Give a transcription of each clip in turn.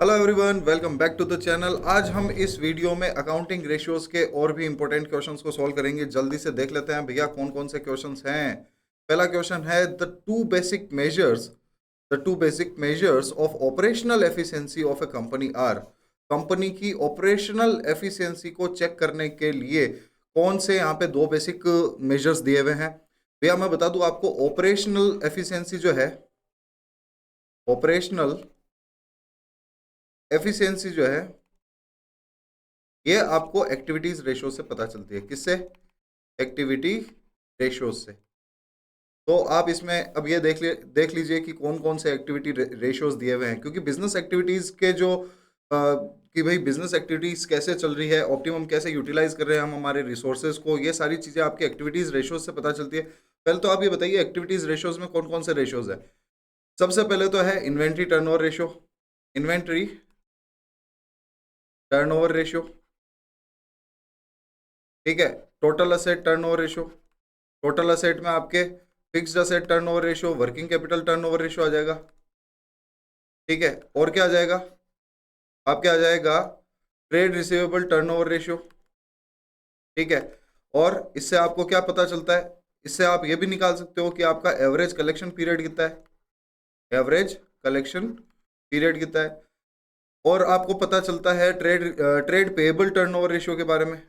Hello everyone, welcome back to the channel. आज हम इस वीडियो में अकाउंटिंग रेशियोज के और भी इंपॉर्टेंट क्वेश्चंस को सॉल्व करेंगे। जल्दी से देख लेते हैं भैया कौन कौन से क्वेश्चंस हैं। पहला क्वेश्चन है the two basic measures of operational efficiency of a company are. Company की ऑपरेशनल एफिशिएंसी को चेक करने के लिए कौन से यहाँ पे दो बेसिक मेजर्स दिए हुए हैं। भैया मैं बता दूं आपको, ऑपरेशनल एफिशिएंसी जो है, ऑपरेशनल एफिशिएंसी जो है, ये आपको एक्टिविटीज रेशो से पता चलती है। किससे? एक्टिविटी रेशो से। तो आप इसमें अब ये देख लीजिए कि कौन कौन से एक्टिविटी रेशोज दिए हुए हैं, क्योंकि बिजनेस एक्टिविटीज के जो कि भाई बिजनेस एक्टिविटीज कैसे चल रही है, ऑप्टिमम कैसे यूटिलाइज कर रहे हैं हम हमारे रिसोर्सेज को, ये सारी चीजें आपकी एक्टिविटीज रेशोज से पता चलती है। पहले तो आप ये बताइए एक्टिविटीज रेशोज में कौन कौन से रेशोज है। सबसे पहले तो है inventory turnover ratio. Inventory turnover ratio, ठीक है। Total asset turnover ratio, total asset में आपके fixed asset turnover ratio, working capital turnover ratio आ जाएगा, ठीक है। और क्या आ जाएगा? आपके आ जाएगा ट्रेड रिसीवेबल टर्नओवर रेशो, ठीक है। और इससे आपको क्या पता चलता है? इससे आप ये भी निकाल सकते हो कि आपका एवरेज कलेक्शन पीरियड कितना है, एवरेज कलेक्शन पीरियड कितना है। और आपको पता चलता है ट्रेड पेएबल टर्नओवर रेशो के बारे में,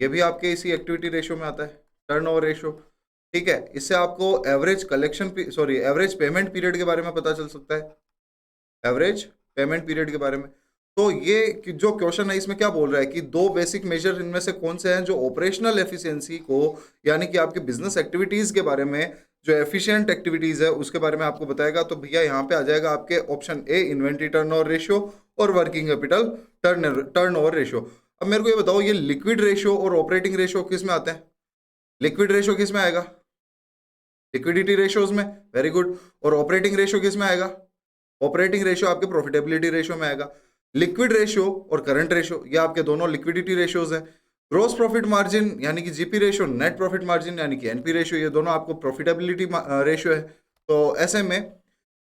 ये भी आपके इसी एक्टिविटी रेशो में आता है, टर्नओवर रेशो, ठीक है। इससे आपको एवरेज पेमेंट पीरियड के बारे में पता चल सकता है, एवरेज पेमेंट पीरियड के बारे में। तो ये जो क्वेश्चन है इसमें क्या बोल रहा है कि दो बेसिक मेजर इनमें से कौन से हैं जो ऑपरेशनल एफिशिएंसी को, यानी कि आपके बिजनेस एक्टिविटीज के बारे में, जो एफिशिएंट एक्टिविटीज है उसके बारे में आपको बताएगा। तो भैया यहाँ पे आ जाएगा आपके option A, inventory turnover ratio और वर्किंग कैपिटल टर्नओवर रेशियो। अब मेरे को ये बताओ, ये लिक्विड रेशियो और ऑपरेटिंग रेशियो किस में आते हैं? लिक्विड रेशियो किस में आएगा? लिक्विडिटी रेशियोज में, वेरी गुड। और ऑपरेटिंग रेशियो किस में आएगा? ऑपरेटिंग रेशियो आपके प्रॉफिटेबिलिटी रेशियो में आएगा। लिक्विड रेशियो और करंट रेशियो ये आपके दोनों लिक्विडिटी रेशियोज हैं। ग्रोस प्रॉफिट मार्जिन यानी कि GP ratio, net profit margin यानी कि एनपी रेशियो, ये दोनों आपको प्रॉफिटेबिलिटी रेशियो है। तो ऐसे में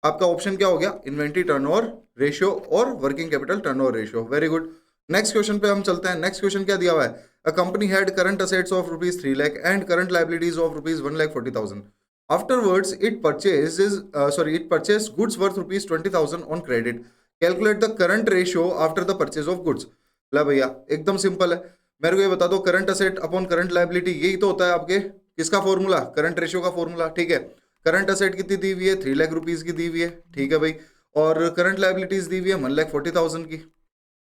आपका ऑप्शन क्या हो गया? इन्वेंट्री टर्नओवर रेशियो और working capital turnover ratio, very good. Next question पे हम चलते हैं। नेक्स्ट क्वेश्चन क्या दिया हुआ है? A company had current assets of ₹3 lakh and current liabilities of ₹1,40,000. Afterwards, it purchased goods worth ₹20,000 on credit. Calculate the current ratio after the purchase of goods. ला भैया एकदम सिंपल है, मेरे को ये बता दो, current asset upon current liability, यही तो होता है आपके किसका फॉर्मूला? करंट रेशियो का फॉर्मूला, ठीक है। करंट असेट कितनी दी हुई है? 3 लाख रुपीज की दी हुई है, ठीक है भाई। और करंट लायबिलिटीज दी हुई है 1,40,000 की,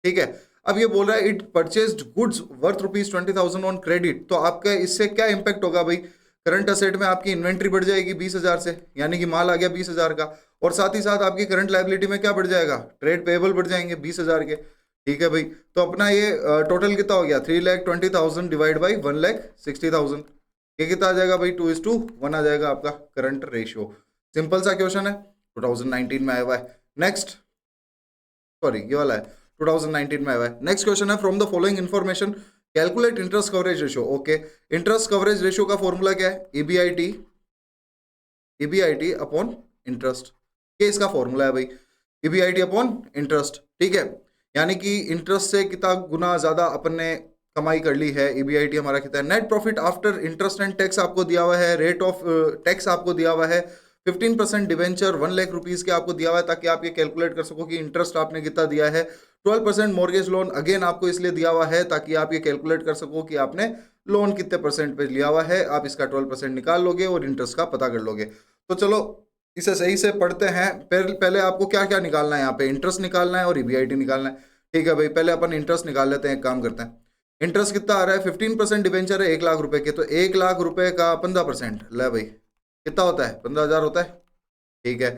ठीक है। अब ये बोल रहा है it purchased goods worth ₹20,000 on credit. तो आपका इससे क्या इंपैक्ट होगा भाई? करंट असेट में आपकी इन्वेंट्री बढ़ जाएगी 20,000 से, यानी कि माल आ गया 20,000 का। और साथ ही साथ आपकी करंट लायबिलिटी में क्या बढ़ जाएगा? ट्रेड पेएबल बढ़ जाएंगे 20,000 के, ठीक है भाई। तो अपना ये टोटल कितना हो गया? 3,20,000 डिवाइड बाई 1,60,000, ये कितना आ जाएगा भाई? 2:1 आ जाएगा आपका करंट रेशियो। सिंपल सा क्वेश्चन है, 2019 में आया हुआ है। नेक्स्ट, सॉरी ये वाला है, 2019 में आया हुआ है। नेक्स्ट क्वेश्चन है, from the following information calculate interest coverage ratio. Okay, interest coverage ratio का फॉर्मूला क्या है? ईबीआईटी अपॉन इंटरेस्ट, ये इसका फॉर्मूला है भाई, ईबीआईटी अपॉन इंटरेस्ट, ठीक है। यानी कि इंटरेस्ट से कितना गुना ज्यादा अपन ने कमाई कर ली है, ईबीआईटी हमारा कितना है। Net profit after interest and tax आपको दिया हुआ है, रेट ऑफ टैक्स आपको दिया हुआ है, 15% डिवेंचर 1 लाख रुपीज के आपको दिया हुआ है, ताकि आप ये कैलकुलेट कर सको कि इंटरेस्ट आपने कितना दिया है। 12% मॉर्गेज लोन अगेन आपको इसलिए दिया हुआ है ताकि आप ये कैलकुलेट कर सको कि आपने लोन कितने परसेंट पे लिया हुआ है। आप इसका 12% निकाल लोगे और इंटरेस्ट का पता कर लोगे। तो चलो इसे सही से पढ़ते हैं। पहले आपको क्या क्या निकालना है? यहाँ पे इंटरेस्ट निकालना है और ईबीआईटी निकालना है, ठीक है भाई। पहले अपन इंटरेस्ट निकाल लेते हैं, एक काम करते हैं। इंटरेस्ट कितना आ रहा है? 15% डिवेंचर है 1 लाख रुपए के, तो 1 लाख रुपए का 15% ले भाई, कितना होता है? 15,000 होता है, ठीक है।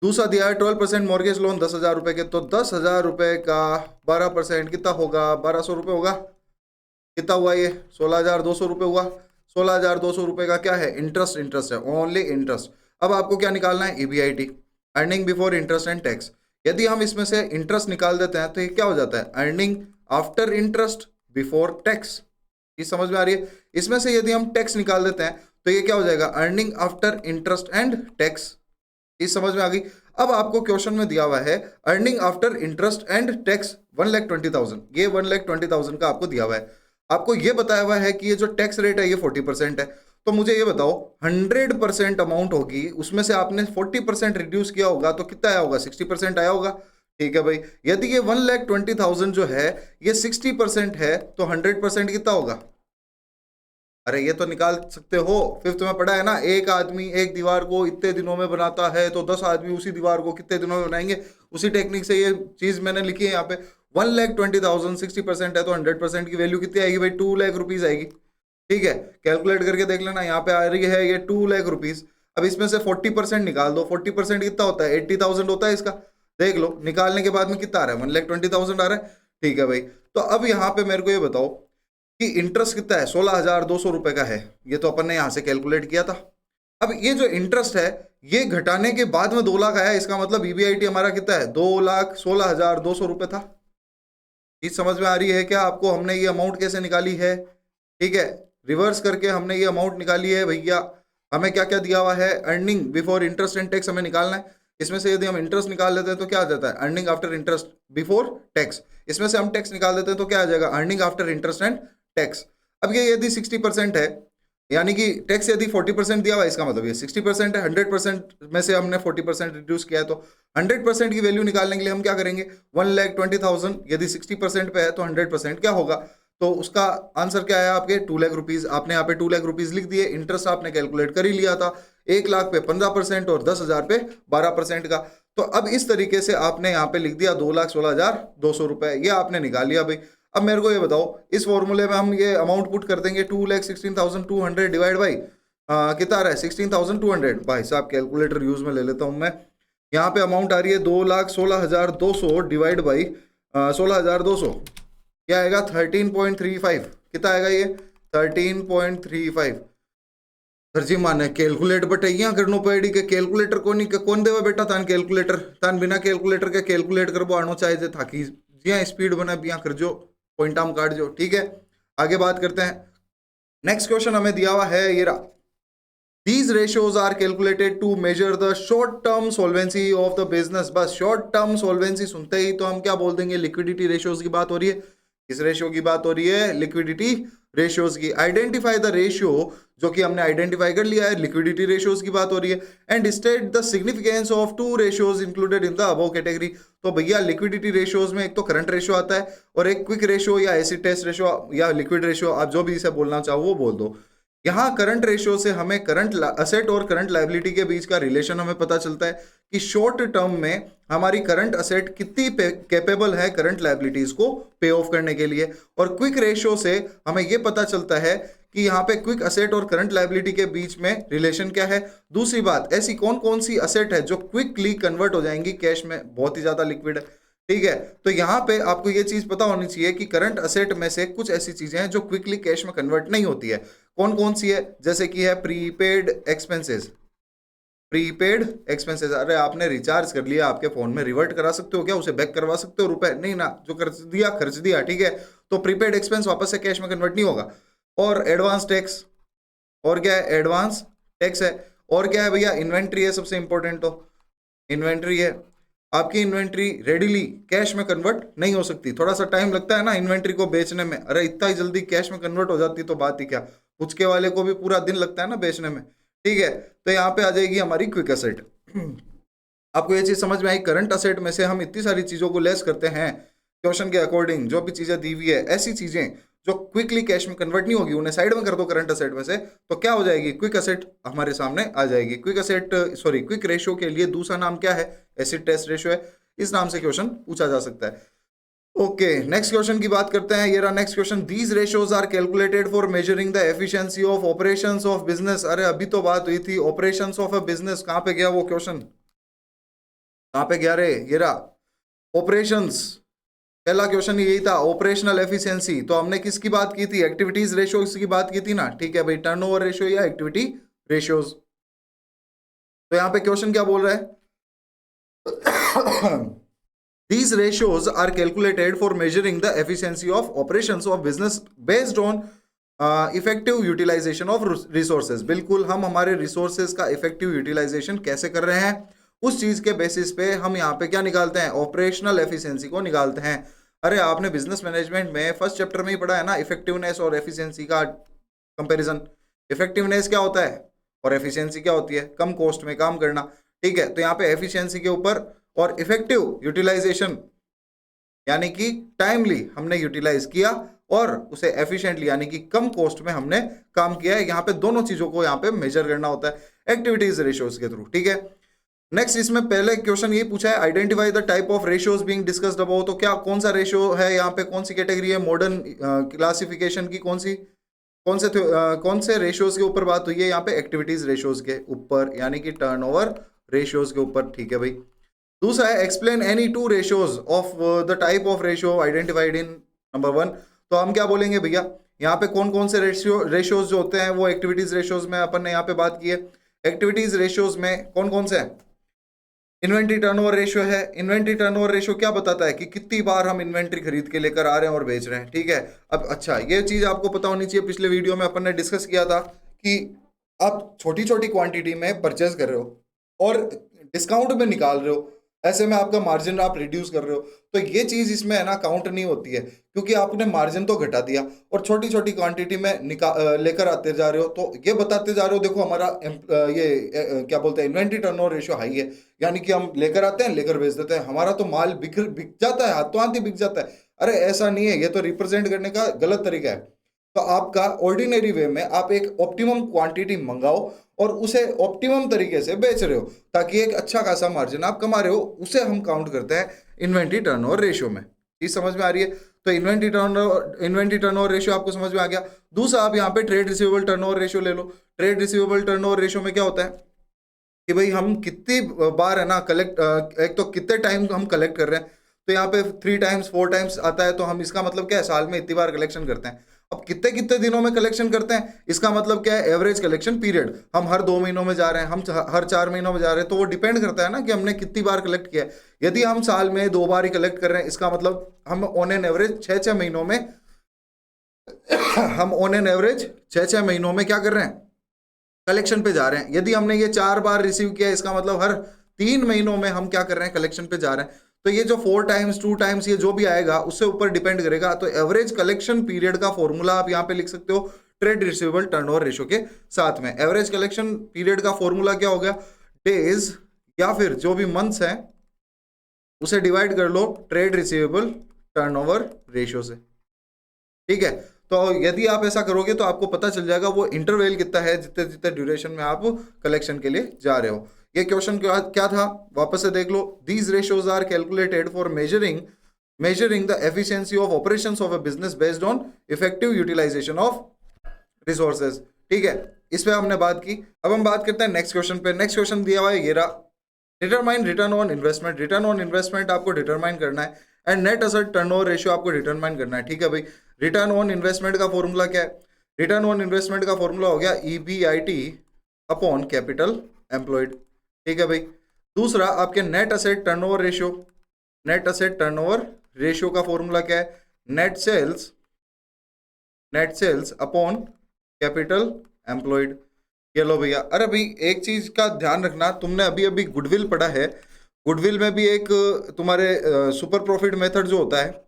दूसरा दिया है 12% मॉर्गेज लोन 10,000 रुपए के, तो 10,000 रुपए का 12% कितना होगा? 1,200 रुपये होगा। कितना हुआ ये? 16,200 रुपये हुआ। 16,200 रुपये का क्या है? इंटरेस्ट, इंटरेस्ट है, ओनली इंटरेस्ट। अब आपको क्या निकालना है? EBIT, earning before interest and tax. यदि हम इसमें से इंटरेस्ट निकाल देते हैं तो ये क्या हो जाता है? Earning after interest before tax. ये समझ में आ रही है? इसमें से यदि हम टैक्स निकाल देते हैं तो ये क्या हो जाएगा? Earning after interest and tax, चीज समझ में आ गई। अब आपको क्वेश्चन में दिया हुआ है earning after interest and tax 1,20,000, ये 1,20,000 का आपको दिया हुआ है। आपको ये बताया हुआ है कि ये जो टैक्स रेट है ये 40% है। तो मुझे ये बताओ 100% अमाउंट होगी, उसमें से आपने 40% रिड्यूस किया होगा तो कितना आया होगा? 60% आया होगा। ठीक है भाई, यदि ये 1,20,000 जो है ये 60% है तो 100% कितना होगा? अरे ये तो निकाल सकते हो, फिफ्थ में पढ़ा है ना, एक आदमी एक दीवार को इतने दिनों में बनाता है तो 10 आदमी उसी दीवार को कितने दिनों में बनाएंगे। उसी टेक्निक से ये चीज मैंने लिखी है यहाँ पे। 1,20,000 60% है तो 100% की वैल्यू कितनी आएगी भाई? 2,00,000 रुपीज आएगी। ठीक है, कैलकुलेट करके देख लेना, यहाँ पे आ रही है ये 2,00,000 रुपीज। अब इसमें से 40% निकाल दो, 40% कितना होता है? 80,000 होता है इसका। देख लो निकालने के बाद में कितना आ रहा है? 1,20,000 आ रहा है। ठीक है भाई, तो अब यहाँ पे मेरे को ये बताओ कि इंटरेस्ट कितना है? 16,200 रुपए का है, ये तो अपन ने यहां से कैलकुलेट किया था। अब ये जो इंटरेस्ट है ये घटाने के बाद में 2 लाख आया, इसका मतलब ईबीआईटी हमारा कितना है? 2,16,200 रुपए था। चीज समझ में आ रही है क्या आपको? हमने ये अमाउंट कैसे निकाली है? ठीक है, रिवर्स करके हमने ये अमाउंट निकाली है भैया। हमें क्या क्या दिया हुआ है? Earning before interest and tax हमें निकालना है। इसमें से यदि हम इंटरेस्ट निकाल लेते हैं तो क्या आ जाता है? Earning after interest before tax. इसमें से हम टैक्स निकाल देते हैं तो क्या आ जाएगा? Earning after interest and tax. अब ये यदि 60% है, यानी कि टैक्स यदि 40% दिया हुआ है, इसका मतलब ये 60% है। 100% में से हमने 40% रिड्यूस किया है, तो 100% की वैल्यू निकालने के लिए हम क्या करेंगे? 1,20,000 यदि 60% पे है तो 100% क्या होगा? तो उसका आंसर क्या है आपके? 2,00,000 रुपीज। आपने यहाँ पे 2,00,000 रुपीज लिख दिए। इंटरेस्ट आपने कैलकुलेट कर ही लिया था, 1 लाख पे 15% और 10,000 पे 12% का। तो अब इस तरीके से आपने यहाँ पे लिख दिया 2,16,200 रुपए, ये आपने निकाल लिया भाई। अब मेरे को ये बताओ, इस फॉर्मूले में हम ये अमाउंट पुट कर देंगे 2,16,200 डिवाइड बाई कितना आ रहा है? 16,200। भाई साहब कैलकुलेटर यूज में ले लेता हूं मैं। यहाँ पे अमाउंट आ रही है 2,16,200 डिवाइड बाई 16,200, क्या आएगा? 13.35। कितना आएगा ये? 13.35। सर जी माने कैलकुलेट बटैया करनो पड़ी के कैलकुलेटर को नहीं कौन देवा बेटा तान कैलकुलेटर, तान बिना कैलकुलेटर के कैलकुलेट करबो आनो चाहिए था कि जिया स्पीड बना बिया कर जो पॉइंट आम काट जो। ठीक है, आगे बात करते हैं। नेक्स्ट क्वेश्चन हमें दिया हुआ है ये रहा। These ratios are calculated to measure the short-term solvency of the business। बस short-term solvency सुनते ही तो हम क्या बोल देंगे? liquidity ratios की बात हो रही है। किस रेशियो की बात हो रही है? liquidity ratios की। Identify the ratio, जो कि हमने आइडेंटिफाई कर लिया है, liquidity ratios की बात हो रही है। And state the significance of two ratios included in the above category। तो भैया liquidity ratios में एक तो करंट रेशियो आता है और एक क्विक रेशियो या एसिड टेस्ट रेशियो या लिक्विड रेशियो, आप जो भी इसे बोलना चाहो वो बोल दो। यहाँ करंट रेशियो से हमें करंट असेट और करंट लायबिलिटी के बीच का रिलेशन हमें पता चलता है कि शॉर्ट टर्म में हमारी करंट असेट कितनी कैपेबल है करंट लायबिलिटीज को पे ऑफ करने के लिए। और क्विक रेशियो से हमें यह पता चलता है कि यहाँ पे क्विक असेट और करंट लायबिलिटी के बीच में रिलेशन क्या है। दूसरी बात, ऐसी कौन कौन सी असेट है जो क्विकली कन्वर्ट हो जाएंगी कैश में, बहुत ही ज्यादा लिक्विड है। ठीक है, तो यहाँ पे आपको ये चीज पता होनी चाहिए कि करंट असेट में से कुछ ऐसी चीजें हैं जो क्विकली कैश में कन्वर्ट नहीं होती है। कौन कौन सी है? जैसे कि है प्रीपेड एक्सपेंसेस। प्रीपेड एक्सपेंसेस, अरे आपने रिचार्ज कर लिया, आपके फोन में रिवर्ट करा सकते हो क्या? उसे बैक करवा सकते हो रुपए? नहीं ना, जो खर्च दिया। ठीक है, तो प्रीपेड एक्सपेंस वापस से कैश में कन्वर्ट नहीं होगा। और एडवांस टैक्स, और क्या है? एडवांस टैक्स है। और क्या है भैया? इन्वेंट्री है सबसे इंपॉर्टेंट। तो इन्वेंट्री है, आपकी इन्वेंट्री रेडीली कैश में कन्वर्ट नहीं हो सकती, थोड़ा सा टाइम लगता है ना इन्वेंट्री को बेचने में। अरे इतना ही जल्दी कैश में कन्वर्ट हो जाती तो बात ही क्या, पुचके वाले को भी पूरा दिन लगता है ना बेचने में। ठीक है, तो यहाँ पे आ जाएगी हमारी क्विक असेट। आपको ये चीज समझ में आई? करंट असेट में से हम इतनी सारी चीजों को लेस करते हैं क्वेश्चन के अकॉर्डिंग, जो भी चीजें दी हुई है ऐसी चीजें जो क्विकली कैश में कन्वर्ट नहीं होगी उन्हें साइड में कर दो करंट असेट में से, तो क्या हो जाएगी? क्विक असेट हमारे सामने आ जाएगी। Quick asset sorry quick ratio के लिए दूसरा नाम क्या है? एसिड टेस्ट रेशियो है। इस नाम से क्वेश्चन पूछा जा सकता है। ओके, नेक्स्ट क्वेश्चन की बात करते हैं। ये रहा next question. These ratios are calculated for measuring the efficiency of operations of business. अरे अभी तो बात हुई थी ऑपरेशंस ऑफ अ बिजनेस, कहां पे गया वो क्वेश्चन? कहां पे गया रे? ये रहा ऑपरेशंस। पहला क्वेश्चन यही था, ऑपरेशनल एफिशिएंसी। तो हमने किसकी बात की थी? एक्टिविटीज रेशियो की बात की थी ना। ठीक है भाई, टर्नओवर रेशियो या एक्टिविटी रेशियोज। तो यहां पे क्वेश्चन क्या बोल रहा है? These ratios are calculated for measuring the efficiency of operations of business based on effective utilization of resources। बिल्कुल, हम हमारे resources का effective utilization कैसे कर रहे हैं उस चीज के बेसिस पे हम यहाँ पे क्या निकालते हैं, ऑपरेशनल एफिशिएंसी को निकालते हैं। अरे आपने बिजनेस मैनेजमेंट में फर्स्ट चैप्टर में ही पढ़ा है ना, इफेक्टिवनेस और एफिशिएंसी का कंपैरिजन। इफेक्टिवनेस क्या होता है और एफिशिएंसी क्या होती है, कम कॉस्ट में काम करना। ठीक है, तो यहाँ पे एफिशिएंसी के ऊपर और इफेक्टिव यूटिलाइजेशन यानी कि टाइमली हमने यूटिलाइज किया और उसे एफिशिएंटली यानी कि कम कॉस्ट में हमने काम किया है। यहाँ पे दोनों चीजों को यहाँ पे मेजर करना होता है एक्टिविटीज रेशियोज के थ्रू। ठीक है, नेक्स्ट इसमें पहले क्वेश्चन ये पूछा है, identify the type of ratios being discussed above. तो क्या कौन सा रेशियो है यहाँ पे, कौन सी कैटेगरी है, मॉडर्न क्लासिफिकेशन की कौन से रेशियोज के ऊपर बात हुई है यहाँ पे, एक्टिविटीज रेशियोज के ऊपर यानी कि टर्नओवर रेशियोज के ऊपर। ठीक है भाई, दूसरा है explain any two ratios of the type of ratio identified in number 1। तो हम क्या बोलेंगे भैया, यहाँ पे कौन कौन से रेशियोज जो होते हैं वो एक्टिविटीज रेशियोज में अपन ने यहाँ पे बात की है। एक्टिविटीज रेशियोज में कौन कौन से हैं, इन्वेंट्री टर्नओवर रेशियो है। इन्वेंट्री टर्नओवर रेशियो क्या बताता है कि कितनी बार हम इन्वेंट्री खरीद के लेकर आ रहे हैं और बेच रहे हैं। ठीक है, अब अच्छा ये चीज आपको पता होनी चाहिए, पिछले वीडियो में अपन ने डिस्कस किया था कि आप छोटी छोटी क्वांटिटी में परचेज कर रहे हो और डिस्काउंट में निकाल रहे हो, ऐसे में आपका मार्जिन आप रिड्यूस कर रहे हो, तो ये चीज इसमें है ना काउंट नहीं होती है, क्योंकि आपने मार्जिन तो घटा दिया और छोटी छोटी क्वांटिटी में लेकर आते जा रहे हो। तो ये बताते जा रहे हो देखो हमारा क्या बोलते हैं, इन्वेंट्री टर्नओवर रेशियो हाई है, यानी कि हम लेकर आते हैं लेकर बेच देते हैं, हमारा तो माल बिक जाता है, हाथों हाथ ही बिक जाता है। अरे ऐसा नहीं है, ये तो रिप्रेजेंट करने का गलत तरीका है। तो आपका ऑर्डिनरी वे में आप एक ऑप्टिमम क्वांटिटी मंगाओ और उसे ऑप्टिमम तरीके से बेच रहे हो ताकि एक अच्छा खासा मार्जिन आप कमा रहे हो, उसे हम काउंट करते हैं इन्वेंट्री टर्नओवर रेशियो में। चीज समझ में आ रही है, तो इन्वेंट्री टर्नओवर रेशियो आपको समझ में आ गया। दूसरा आप यहाँ पे ट्रेड रिसीवेबल टर्नओवर रेशियो ले लो। ट्रेड रिसीवेबल टर्नओवर रेशियो में क्या होता है कि भाई हम कितनी बार है ना कलेक्ट, एक तो कितने टाइम हम कलेक्ट कर रहे हैं, तो यहाँ पे 3 टाइम्स 4 टाइम्स आता है, तो हम इसका मतलब क्या है, साल में इतनी बार कलेक्शन करते हैं। अब कितने कितने दिनों में कलेक्शन करते हैं, इसका मतलब क्या है, एवरेज कलेक्शन पीरियड। हम हर 2 महीनों में जा रहे हैं, हम हर 4 महीनों में जा रहे हैं, तो वो डिपेंड करता है ना कि हमने कितनी बार कलेक्ट किया है। यदि हम साल में 2 बार ही कलेक्ट कर रहे हैं, इसका मतलब हम ऑन एन एवरेज 6-6 महीनों में हम ऑन एन एवरेज 6-6 महीनों में क्या कर रहे हैं, कलेक्शन पे जा रहे हैं। यदि हमने ये 4 बार रिसीव किया, इसका मतलब हर 3 महीनों में हम क्या कर रहे हैं, कलेक्शन पे जा रहे हैं। तो ये जो 4 टाइम्स 2 टाइम्स ये जो भी आएगा उससे ऊपर डिपेंड करेगा। तो एवरेज कलेक्शन पीरियड का फॉर्मूला आप यहाँ पे लिख सकते हो ट्रेड रिसीवेबल टर्नओवर रेशियो के साथ में। एवरेज कलेक्शन पीरियड का फॉर्मूला क्या हो गया, डेज या फिर जो भी मंथ्स हैं उसे डिवाइड कर लो ट्रेड रिसीवेबल टर्नओवर रेशियो से। ठीक है, तो यदि आप ऐसा करोगे तो आपको पता चल जाएगा वो इंटरवल कितना है जितने जितने ड्यूरेशन में आप कलेक्शन के लिए जा रहे हो। ये क्वेश्चन क्या था, वापस से देख लो। These ratios are calculated for measuring the efficiency of operations of a business based on effective utilisation of resources. ठीक है, इस पे हमने बात की। अब हम बात करते हैं नेक्स्ट क्वेश्चन पे। नेक्स्ट क्वेश्चन दिया हुआ है ये रहा, determine return on investment. Return on investment आपको डिटरमाइन करना है and net asset turnover ratio आपको डिटरमाइन करना है। ठीक है भाई, रिटर्न ऑन इन्वेस्टमेंट का फॉर्मूला क्या है, रिटर्न ऑन इन्वेस्टमेंट का फॉर्मूला हो गया EBIT अपॉन कैपिटल एम्प्लॉयड। ठीक है भाई, दूसरा आपके net asset turnover ratio, net asset turnover ratio का फॉर्मूला क्या है, net sales upon capital employed. ये लो भैया। अरे भाई एक चीज का ध्यान रखना, तुमने अभी अभी गुडविल पढ़ा है, गुडविल में भी एक तुम्हारे सुपर प्रॉफिट मेथड जो होता है,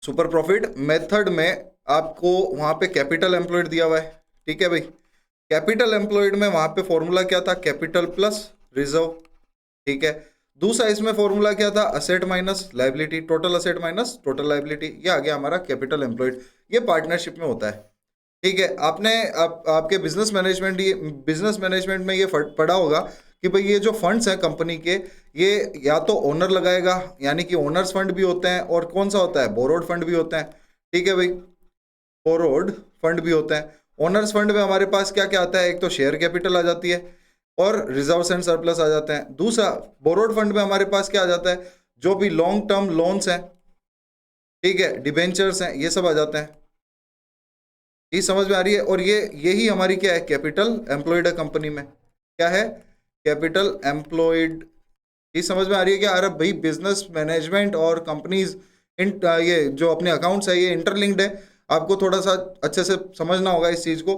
सुपर प्रॉफिट मेथड में आपको वहां पे कैपिटल एम्प्लॉयड दिया हुआ है। ठीक है भाई, कैपिटल एम्प्लॉयड में वहां पे फॉर्मूला क्या था, कैपिटल प्लस रिजर्व। ठीक है, दूसरा इसमें फॉर्मूला क्या था, asset minus liability, total asset minus total liability. ये आ गया हमारा कैपिटल एम्प्लॉयड। ये पार्टनरशिप में होता है। ठीक है, आपने आपके बिजनेस मैनेजमेंट में ये पढ़ा होगा कि भाई ये जो फंड्स हैं कंपनी के, ये या तो ओनर लगाएगा यानी कि ओनर्स फंड भी होते हैं, और कौन सा होता है, बोरोड फंड भी होते हैं। ठीक है भाई, बोरोड फंड भी होता है। ओनर्स फंड में हमारे पास क्या क्या आता है, एक तो शेयर कैपिटल आ जाती है और रिजर्व्स एंड सरप्लस आ जाते हैं। दूसरा बोरोड फंड में हमारे पास क्या आ जाता है, जो भी लॉन्ग टर्म लोन्स हैं, ठीक है, डिबेंचर्स हैं, ये सब आ जाते हैं। ये समझ में आ रही है, और यही हमारी क्या है, कैपिटल एम्प्लॉयड कंपनी में क्या है, कैपिटल एम्प्लॉयड। ये समझ में आ रही है क्या, अरे भाई बिजनेस मैनेजमेंट और कंपनीज ये जो अपने अकाउंट्स है ये इंटरलिंक्ड है, आपको थोड़ा सा अच्छे से समझना होगा इस चीज को।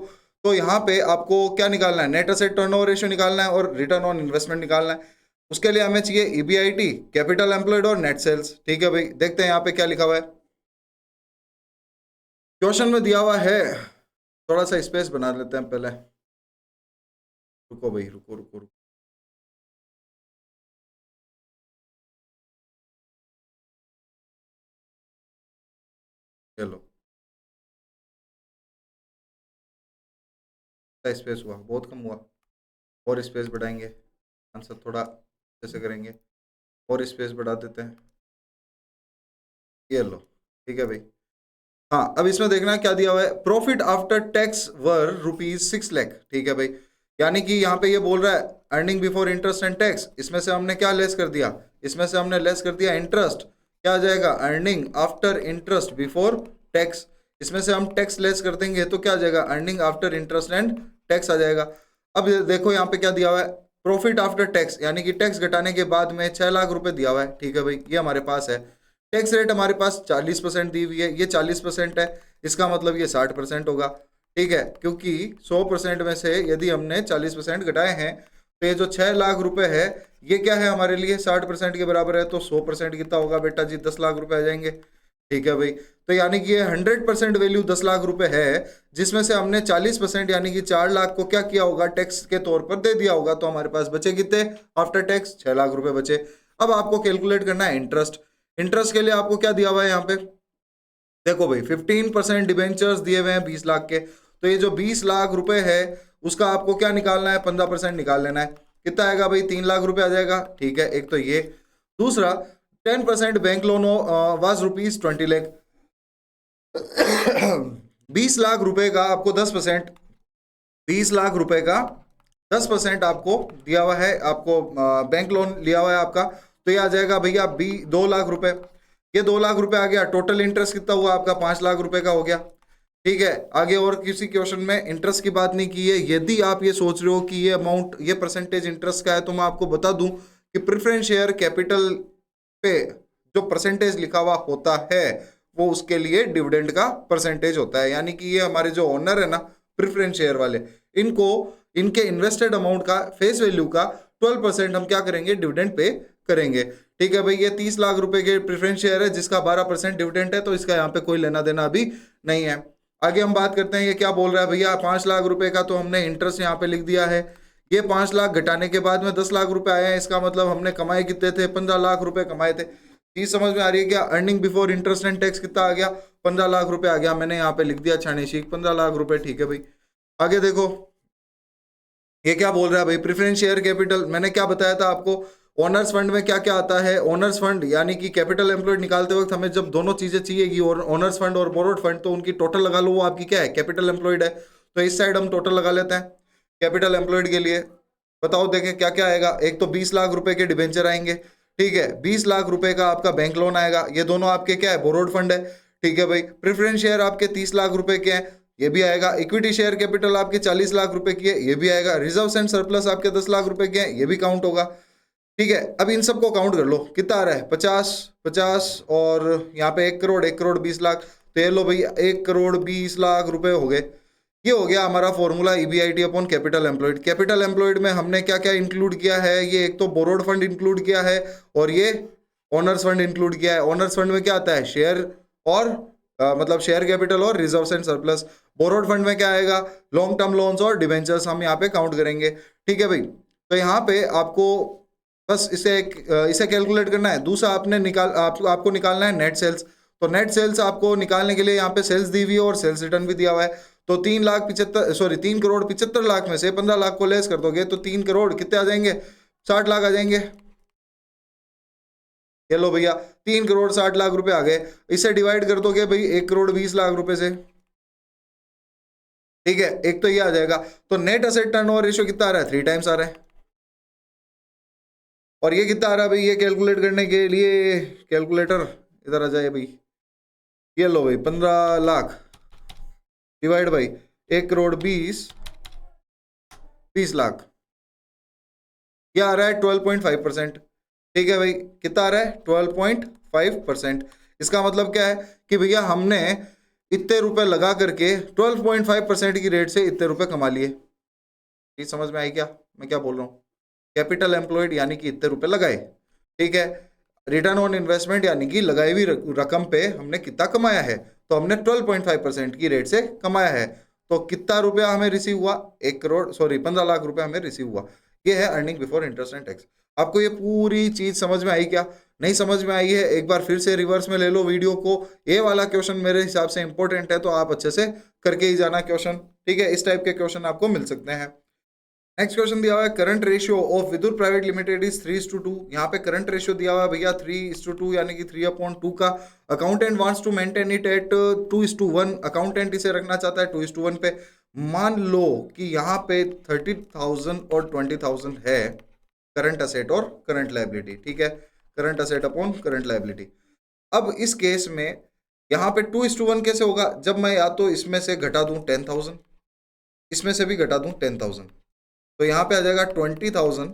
तो यहाँ पे आपको क्या निकालना है, नेट एसेट टर्नओवर रेशियो निकालना है और रिटर्न ऑन इन्वेस्टमेंट निकालना है। उसके लिए हमें चाहिए ईबीआईटी, कैपिटल एम्प्लॉयड और नेट सेल्स। ठीक है भाई, देखते हैं यहाँ पे क्या लिखा हुआ है। क्वेश्चन में दिया हुआ है, थोड़ा सा स्पेस बना लेते हैं पहले, रुको भाई, रुको रुको रुको। चलो, स्पेस हुआ, बहुत कम हुआ, और स्पेस बढ़ाएंगे, आंसर थोड़ा कैसे करेंगे, और स्पेस बढ़ा देते हैं, ये लो। ठीक है भाई, हाँ अब इसमें देखना क्या दिया हुआ है, प्रॉफिट आफ्टर टैक्स वर ₹6 लाख। ठीक है भाई, यानी कि यहाँ पे ये बोल रहा है earning before interest and tax, इसमें से हमने क्या लेस कर दिया, इसमें से हमने लेस कर दिया इंटरेस्ट, क्या आ जाएगा earning after interest before tax, इसमें से हम टैक्स लेस कर देंगे तो क्या आ जाएगा earning after interest and tax आ जाएगा। अब देखो यहाँ पे क्या दिया हुआ है, प्रॉफिट आफ्टर टैक्स, यानी कि टैक्स घटाने के बाद में 6 लाख रुपए दिया हुआ है। ठीक है भाई, ये हमारे पास है। टैक्स रेट हमारे पास 40% दी हुई है, ये 40% है, इसका मतलब ये 60% होगा। ठीक है, क्योंकि 100% में से यदि हमने 40% घटाए हैं तो ये जो 6 लाख रुपए है ये क्या है हमारे लिए 60% के बराबर है, तो 100% कितना होगा बेटा जी, 10 लाख रुपए आ जाएंगे। ठीक है भाई, तो यानी कि ये 100% वैल्यू 10 लाख रुपए है, जिसमें से हमने 40% यानी कि 4 लाख को क्या किया होगा, टैक्स के तौर पर दे दिया होगा, तो हमारे पास बचे कितने आफ्टर टैक्स, 6 लाख रुपए बचे। अब आपको कैलकुलेट करना है इंटरेस्ट। इंटरेस्ट के लिए आपको क्या दिया हुआ है यहाँ पे, देखो भाई 15% डिबेंचर्स दिए हुए हैं 20 लाख के, तो ये जो 20 लाख रुपए है उसका आपको क्या निकालना है, 15% निकाल लेना है। कितना आएगा भाई, 3 लाख रुपए आ जाएगा। ठीक है, एक तो ये, दूसरा 10% bank loan was ₹20 lakh. 20 lakh रुपए का आपको 10%, 20 लाख रुपए का 10% आपको दिया हुआ है, आपको बैंक लोन लिया हुआ है आपका, तो ये आ जाएगा भैया 2 लाख रुपए। ये 2 लाख रुपए आ गया, टोटल इंटरेस्ट कितना हुआ आपका, 5 लाख रुपए का हो गया। ठीक है, आगे और किसी क्वेश्चन में इंटरेस्ट की बात नहीं की है। यदि आप ये सोच रहे हो कि ये अमाउंट, ये परसेंटेज इंटरेस्ट का है, तो मैं आपको बता दूं कि प्रेफरेंस शेयर कैपिटल पे जो परसेंटेज लिखा हुआ होता है वो उसके लिए डिविडेंड का परसेंटेज होता है, यानी कि ये हमारे जो ओनर है ना प्रेफरेंस शेयर वाले, इनको इनके इन्वेस्टेड अमाउंट का फेस वैल्यू का 12% हम क्या करेंगे, डिविडेंड पे करेंगे। ठीक है भाई, ये 30 लाख रुपए के प्रेफरेंस शेयर है जिसका 12% डिविडेंड है, तो इसका यहाँ पे कोई लेना देना अभी नहीं है। आगे हम बात करते हैं, ये क्या बोल रहा है भैया, 5 लाख रुपए का तो हमने इंटरेस्ट यहाँ पे लिख दिया है, ये 5 लाख घटाने के बाद में 10 लाख रुपए आए हैं, इसका मतलब हमने कमाए कितने थे, 15 लाख रुपए कमाए थे। चीज समझ में आ रही है क्या, earning before interest and tax कितना आ गया, 15 लाख रुपए आ गया, मैंने यहाँ पे लिख दिया छाने शीख 15 लाख रुपए। ठीक है भाई, आगे देखो ये क्या बोल रहा है भाई, प्रेफरेंस शेयर कैपिटल, मैंने क्या बताया था आपको, ओनर्स फंड में क्या क्या आता है, ओनर्स फंड यानी कि कैपिटल एम्प्लॉयड निकालते वक्त हमें जब दोनों चीजें चाहिएगी, और ओनर्स फंड और बोरोड फंड, तो उनकी टोटल लगा लो, वो आपकी क्या है, कैपिटल एम्प्लॉयड है, तो इस साइड हम टोटल लगा लेते हैं कैपिटल एम्प्लॉयड के लिए। बताओ देखें क्या क्या आएगा, एक तो 20 लाख रुपए के डिबेंचर आएंगे। ठीक है, 20 लाख रुपए का आपका बैंक लोन आएगा, ये दोनों आपके क्या है, बोरोड फंड है। ठीक है भाई, प्रेफरेंस शेयर आपके 30 लाख रुपए के हैं, ये भी आएगा। इक्विटी शेयर कैपिटल आपके 40 लाख रुपए की है, ये भी आएगा। रिजर्व एंड सरप्लस आपके 10 लाख रुपए के हैं, ये भी काउंट होगा। ठीक है, अब इन सबको काउंट कर लो, कितना आ रहा है, 50 50 और यहाँ पे 1 करोड़, 1 करोड़ 20 लाख, तो ये लो भैया 1 करोड़ 20 लाख रुपए हो गए। ये हो गया हमारा formula EBIT upon capital employed. Capital employed में हमने क्या क्या इंक्लूड किया है, ये एक तो बोरोड फंड इंक्लूड किया है और ये ओनर्स फंड इंक्लूड किया है। ओनर्स फंड में क्या आता है, शेयर और मतलब शेयर कैपिटल और reserves and surplus. Borrowed fund में क्या आएगा, लॉन्ग टर्म लोन्स और डिबेंचर्स हम यहाँ पे काउंट करेंगे। ठीक है भाई, तो यहाँ पे आपको बस इसे कैलकुलेट करना है। दूसरा आपने आपको निकालना है नेट सेल्स। तो नेट सेल्स आपको निकालने के लिए यहाँ पे सेल्स दी हुई है और सेल्स रिटर्न भी दिया हुआ है। तो 3 करोड़ 75 लाख में से 15 लाख को लेस कर दोगे तो 3 करोड़ कितने आ जाएंगे, 60 लाख आ जाएंगे। ये लो भैया 3 करोड़ 60 लाख रुपए आ गए। इसे डिवाइड कर दोगे भाई 1 करोड़ 20 लाख रुपए से। ठीक है, एक तो ये आ जाएगा। तो नेट एसेट टर्नओवर रेशियो कितना आ रहा है, 3 टाइम्स आ रहा है। और ये कितना आ रहा है भाई, ये कैलकुलेट करने के लिए कैलकुलेटर इधर आ जाए भाई। ये लो भाई 15 लाख डिवाइड बाई 1 करोड़ 20 लाख, ये आ रहा है 12.5%। ठीक है भाई, कितना आ रहा है 12.5%। इसका मतलब क्या है कि भैया हमने इतने रुपए लगा करके 12.5% की रेट से इतने रुपए कमा लिए। ये समझ में आई क्या मैं क्या बोल रहा हूँ? कैपिटल एम्प्लॉयड यानी कि इतने रुपए लगाए, ठीक है। रिटर्न ऑन इन्वेस्टमेंट यानी कि लगाई हुई रकम पे हमने कितना कमाया है, तो हमने 12.5% की रेट से कमाया है। तो कितना रुपया हमें रिसीव हुआ? 15 लाख रुपया हमें रिसीव हुआ। ये है earning before interest and tax. आपको ये पूरी चीज समझ में आई क्या? नहीं समझ में आई है एक बार फिर से रिवर्स में ले लो वीडियो को। ये वाला क्वेश्चन मेरे हिसाब से इंपॉर्टेंट है, तो आप अच्छे से करके ही जाना क्वेश्चन, ठीक है। इस टाइप के क्वेश्चन आपको मिल सकते हैं। नेक्स्ट क्वेश्चन दिया हुआ है current ratio of Vidur private limited is 3:2। यहाँ पे करंट रेशियो दिया हुआ है भैया 3:2 यानी कि 3/2 का। Accountant wants to maintain it at 2:1। Accountant इसे रखना चाहता है 2:1 पे। मान लो कि यहाँ पे 30,000 और 20,000 है करंट असेट और करंट लायबिलिटी, ठीक है। Current asset upon current liability. अब इस केस में यहाँ पे 2:1 कैसे होगा? जब मैं या तो इसमें से घटा दूं 10,000, इसमें से भी घटा दूं 10,000, तो यहाँ पे आ जाएगा 20,000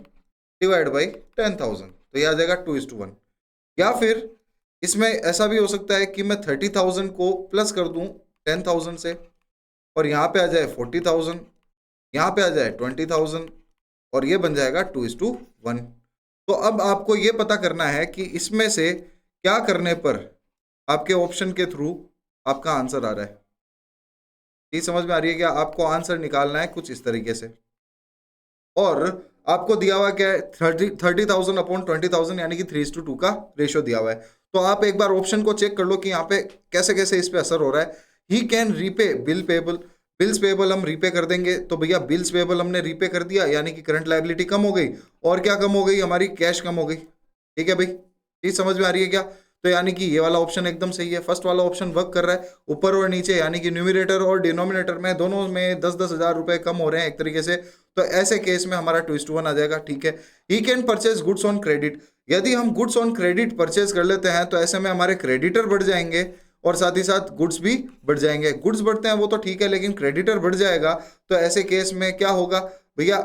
डिवाइड बाई 10,000, तो ये आ जाएगा 2:1। या फिर इसमें ऐसा भी हो सकता है कि मैं 30,000 को प्लस कर दूं 10,000 से, और यहाँ पे आ जाए 40,000, यहाँ पे आ जाए 20,000, और ये बन जाएगा 2:1। तो अब आपको ये पता करना है कि इसमें से क्या करने पर आपके ऑप्शन के थ्रू आपका आंसर आ रहा है। ये समझ में आ रही है क्या? आपको आंसर निकालना है कुछ इस तरीके से, और आपको दिया हुआ क्या है 30,000 अपॉन 20,000 यानी कि 3:2 का रेशियो दिया हुआ है। तो आप एक बार ऑप्शन को चेक कर लो कि यहाँ पे कैसे कैसे इस पे असर हो रहा है। He can repay bill payable. Bills payable हम रीपे कर देंगे, तो भैया बिल्स पेबल हमने रीपे कर दिया यानी कि करंट लायबिलिटी कम हो गई, और क्या कम हो गई? हमारी कैश कम हो गई, ठीक है भाई। ये समझ में आ रही है क्या? तो यानी कि ये वाला ऑप्शन एकदम सही है, फर्स्ट वाला ऑप्शन वर्क कर रहा है। ऊपर और नीचे यानी कि न्यूमरेटर और डिनोमिनेटर में दोनों में 10-10 हज़ार रुपए कम हो रहे हैं एक तरीके से। तो ऐसे केस में हमारा 2:1 आ जाएगा, ठीक है। He can purchase goods on credit. यदि हम गुड्स ऑन क्रेडिट परचेज कर लेते हैं तो ऐसे में हमारे क्रेडिटर बढ़ जाएंगे और साथ ही साथ गुड्स भी बढ़ जाएंगे। गुड्स बढ़ते हैं वो तो ठीक है, लेकिन क्रेडिटर बढ़ जाएगा तो ऐसे केस में क्या होगा भैया?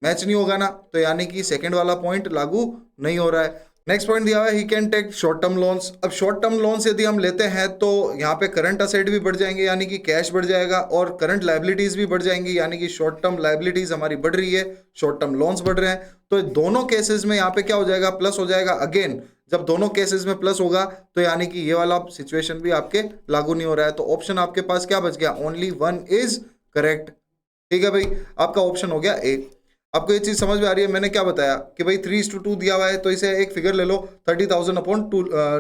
मैच नहीं होगा ना, तो यानी कि सेकंड वाला पॉइंट लागू नहीं हो रहा है। नेक्स्ट पॉइंट दिया हुआ है he can take short term loans. अब शॉर्ट टर्म लोन्स यदि हम लेते हैं तो यहाँ पे करंट असेट भी बढ़ जाएंगे यानी कि कैश बढ़ जाएगा, और करंट लायबिलिटीज भी बढ़ जाएंगी यानी कि शॉर्ट टर्म लायबिलिटीज हमारी बढ़ रही है, शॉर्ट टर्म लोन्स बढ़ रहे हैं। तो दोनों केसेस में यहाँ पे क्या हो जाएगा? प्लस हो जाएगा। अगेन जब दोनों केसेस में प्लस होगा तो यानी कि ये वाला सिचुएशन भी आपके लागू नहीं हो रहा है। तो ऑप्शन आपके पास क्या बच गया? ओनली 1 इज करेक्ट, ठीक है भाई। आपका ऑप्शन हो गया ए। आपको ये चीज समझ में आ रही है? मैंने क्या बताया कि भाई 3:2 दिया हुआ है, तो इसे एक फिगर ले लो 30,000 अपॉन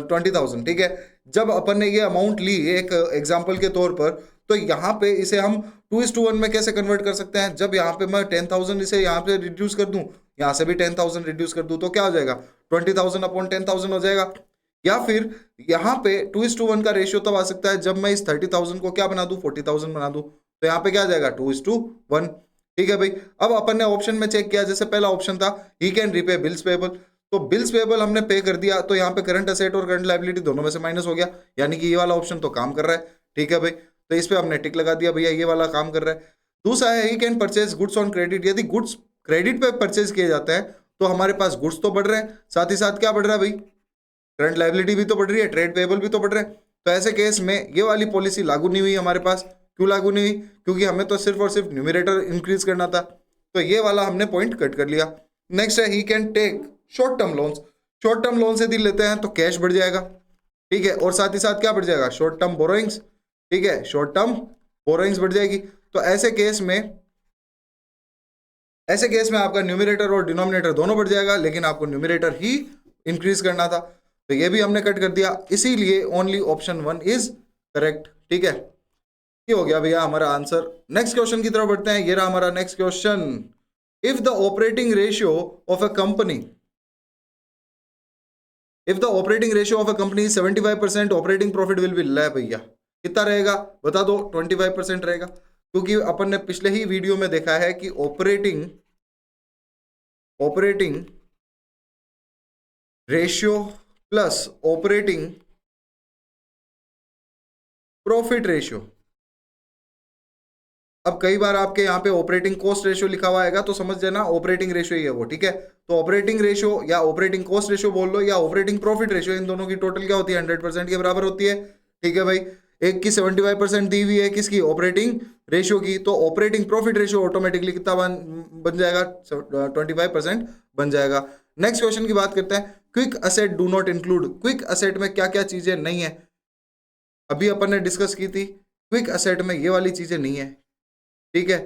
20,000, ठीक है। जब अपन ने ये अमाउंट ली एक एग्जाम्पल के तौर पर, तो यहाँ पे इसे हम 2:1 में कैसे कन्वर्ट कर सकते हैं? जब यहाँ पे मैं 10,000 इसे यहाँ पे रिड्यूस कर दूं, यहाँ से भी 10,000 रिड्यूस कर दूं, तो क्या हो जाएगा? 20,000 अपॉन 10,000 हो जाएगा। या फिर यहाँ पे 2:1 का रेशियो तब आ सकता है जब मैं इस 30,000 को क्या बना दूं? 40,000 बना दूं, तो यहाँ पे क्या आ जाएगा? 2:1, ठीक है भाई। अब अपन ने ऑप्शन में चेक किया, जैसे पहला ऑप्शन था he can repay bills payable, तो बिल्स पेबल हमने पे कर दिया, तो यहाँ पे करंट असेट और करंट लायबिलिटी दोनों में से माइनस हो गया, यानी कि ये वाला ऑप्शन तो काम कर रहा है, ठीक है भाई। तो इस पे हमने टिक लगा दिया, भैया ये वाला काम कर रहा है। दूसरा है he can purchase goods on credit. यदि गुड्स क्रेडिट पे परचेज किए जाते हैं तो हमारे पास गुड्स तो बढ़ रहे हैं, साथ ही साथ क्या बढ़ रहा है भाई? करंट लायबिलिटी भी तो बढ़ रही है, ट्रेड पेबल भी तो बढ़ रहे हैं। तो ऐसे केस में ये वाली पॉलिसी लागू नहीं हुई हमारे पास। क्यों लागू नहीं हुई? क्योंकि हमें तो सिर्फ और सिर्फ न्यूमरेटर इंक्रीज करना था, तो ये वाला हमने पॉइंट कट कर लिया। नेक्स्ट है he can take short term loans. Short term loan यदि लेते हैं तो कैश बढ़ जाएगा, ठीक है, और साथ ही साथ क्या बढ़ जाएगा? शॉर्ट टर्म बोरोइंग्स, ठीक है, शॉर्ट टर्म बोरोइंग्स बढ़ जाएगी। तो ऐसे केस में आपका न्यूमरेटर और डिनोमिनेटर दोनों बढ़ जाएगा, लेकिन आपको न्यूमरेटर ही इंक्रीज करना था, तो ये भी हमने कट कर दिया। इसीलिए ओनली ऑप्शन 1 इज करेक्ट, ठीक है। ये हो गया भैया हमारा आंसर। नेक्स्ट क्वेश्चन की तरफ बढ़ते हैं। ये रहा हमारा next question. If the operating ratio of a company if the operating ratio of a company 75%, operating profit will be ले भैया कितना रहेगा? बता दो। 25% रहेगा, क्योंकि अपन ने पिछले ही वीडियो में देखा है कि operating ratio plus operating profit ratio. अब कई बार आपके यहाँ पे ऑपरेटिंग कॉस्ट रेशियो लिखा हुआ आएगा, तो समझ लेना ऑपरेटिंग रेशियो ही है वो, ठीक है। तो ऑपरेटिंग रेशियो या ऑपरेटिंग कॉस्ट रेशियो बोल लो या ऑपरेटिंग प्रॉफिट रेशियो, इन दोनों की टोटल क्या होती है? 100% के बराबर होती है, ठीक है भाई। एक की 75% दी हुई है, किसकी, ऑपरेटिंग रेशियो की, तो ऑपरेटिंग प्रॉफिट रेशियो ऑटोमेटिकली कितना बन जाएगा, 25% बन जाएगा। नेक्स्ट क्वेश्चन की बात करते हैं, quick asset do not include. Quick asset में क्या क्या चीजें नहीं है, अभी अपन ने डिस्कस की थी, क्विक असेट में ये वाली चीजें नहीं है, ठीक है,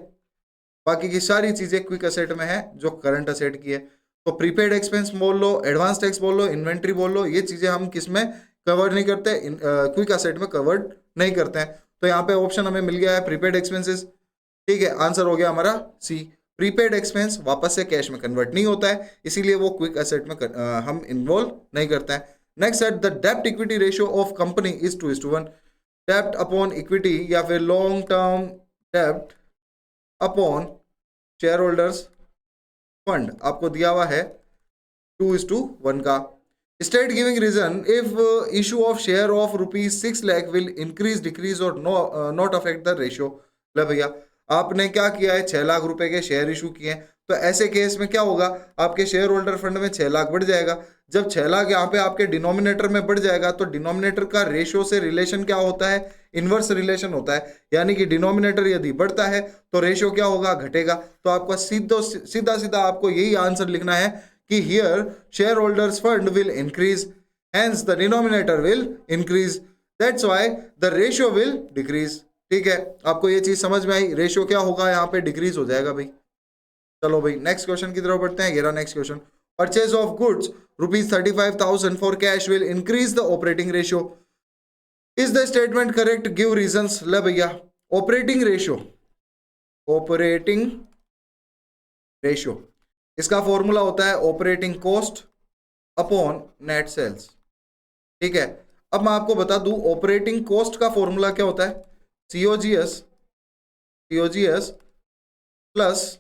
बाकी की सारी चीजें क्विक असेट में है जो करंट असेट की है। तो प्रीपेड एक्सपेंस बोल लो, एडवांस टैक्स बोल लो, इन्वेंट्री बोल लो, ये चीजें हम किस में कवर नहीं करते, क्विक असेट में कवर्ड नहीं करते हैं। तो यहाँ पे ऑप्शन हमें मिल गया है प्रीपेड एक्सपेंसेस, ठीक है, आंसर हो गया हमारा सी। प्रीपेड एक्सपेंस वापस से कैश में कन्वर्ट नहीं होता है, इसीलिए वो क्विक एसेट में हम इन्वॉल्व नहीं करते हैं। नेक्स्ट है द डेब्ट equity ratio of company is 2:1। डेब्ट अपॉन इक्विटी या फिर लॉन्ग टर्म डेब्ट अपॉन शेयर होल्डर्स फंड आपको दिया हुआ है 2:1 का। State giving reason if issue of share of ₹6 lakh will increase decrease और नॉट अफेक्ट द रेशियो। ले भैया आपने क्या किया है, 6 लाख रुपए के शेयर इशू किए हैं, तो ऐसे केस में क्या होगा, आपके शेयर होल्डर फंड में 6 लाख बढ़ जाएगा। जब 6 लाख यहाँ पे आपके डिनोमिनेटर में बढ़ जाएगा तो डिनोमिनेटर का रेशियो से रिलेशन क्या होता है, इनवर्स रिलेशन होता है, यानी कि डिनोमिनेटर यदि बढ़ता है तो रेशियो क्या होगा, घटेगा। तो आपका सीधा सीधा आपको यही आंसर लिखना है कि here share holders fund will increase, hence the denominator will increase, that's why the ratio will decrease. ठीक है, आपको ये चीज समझ में आई, रेशियो क्या होगा यहाँ पे, डिक्रीज हो जाएगा भाई। चलो भाई नेक्स्ट क्वेश्चन की तरफ बढ़ते हैं। ये रहा next question, purchase of goods ₹35,000 for cash will increase the operating ratio, is the statement correct, give reasons. ले भैया ऑपरेटिंग रेशियो, ऑपरेटिंग रेशियो इसका फॉर्मूला होता है operating cost upon net sales, ठीक है। अब मैं आपको बता दूं ऑपरेटिंग कॉस्ट का फॉर्मूला क्या होता है, COGS प्लस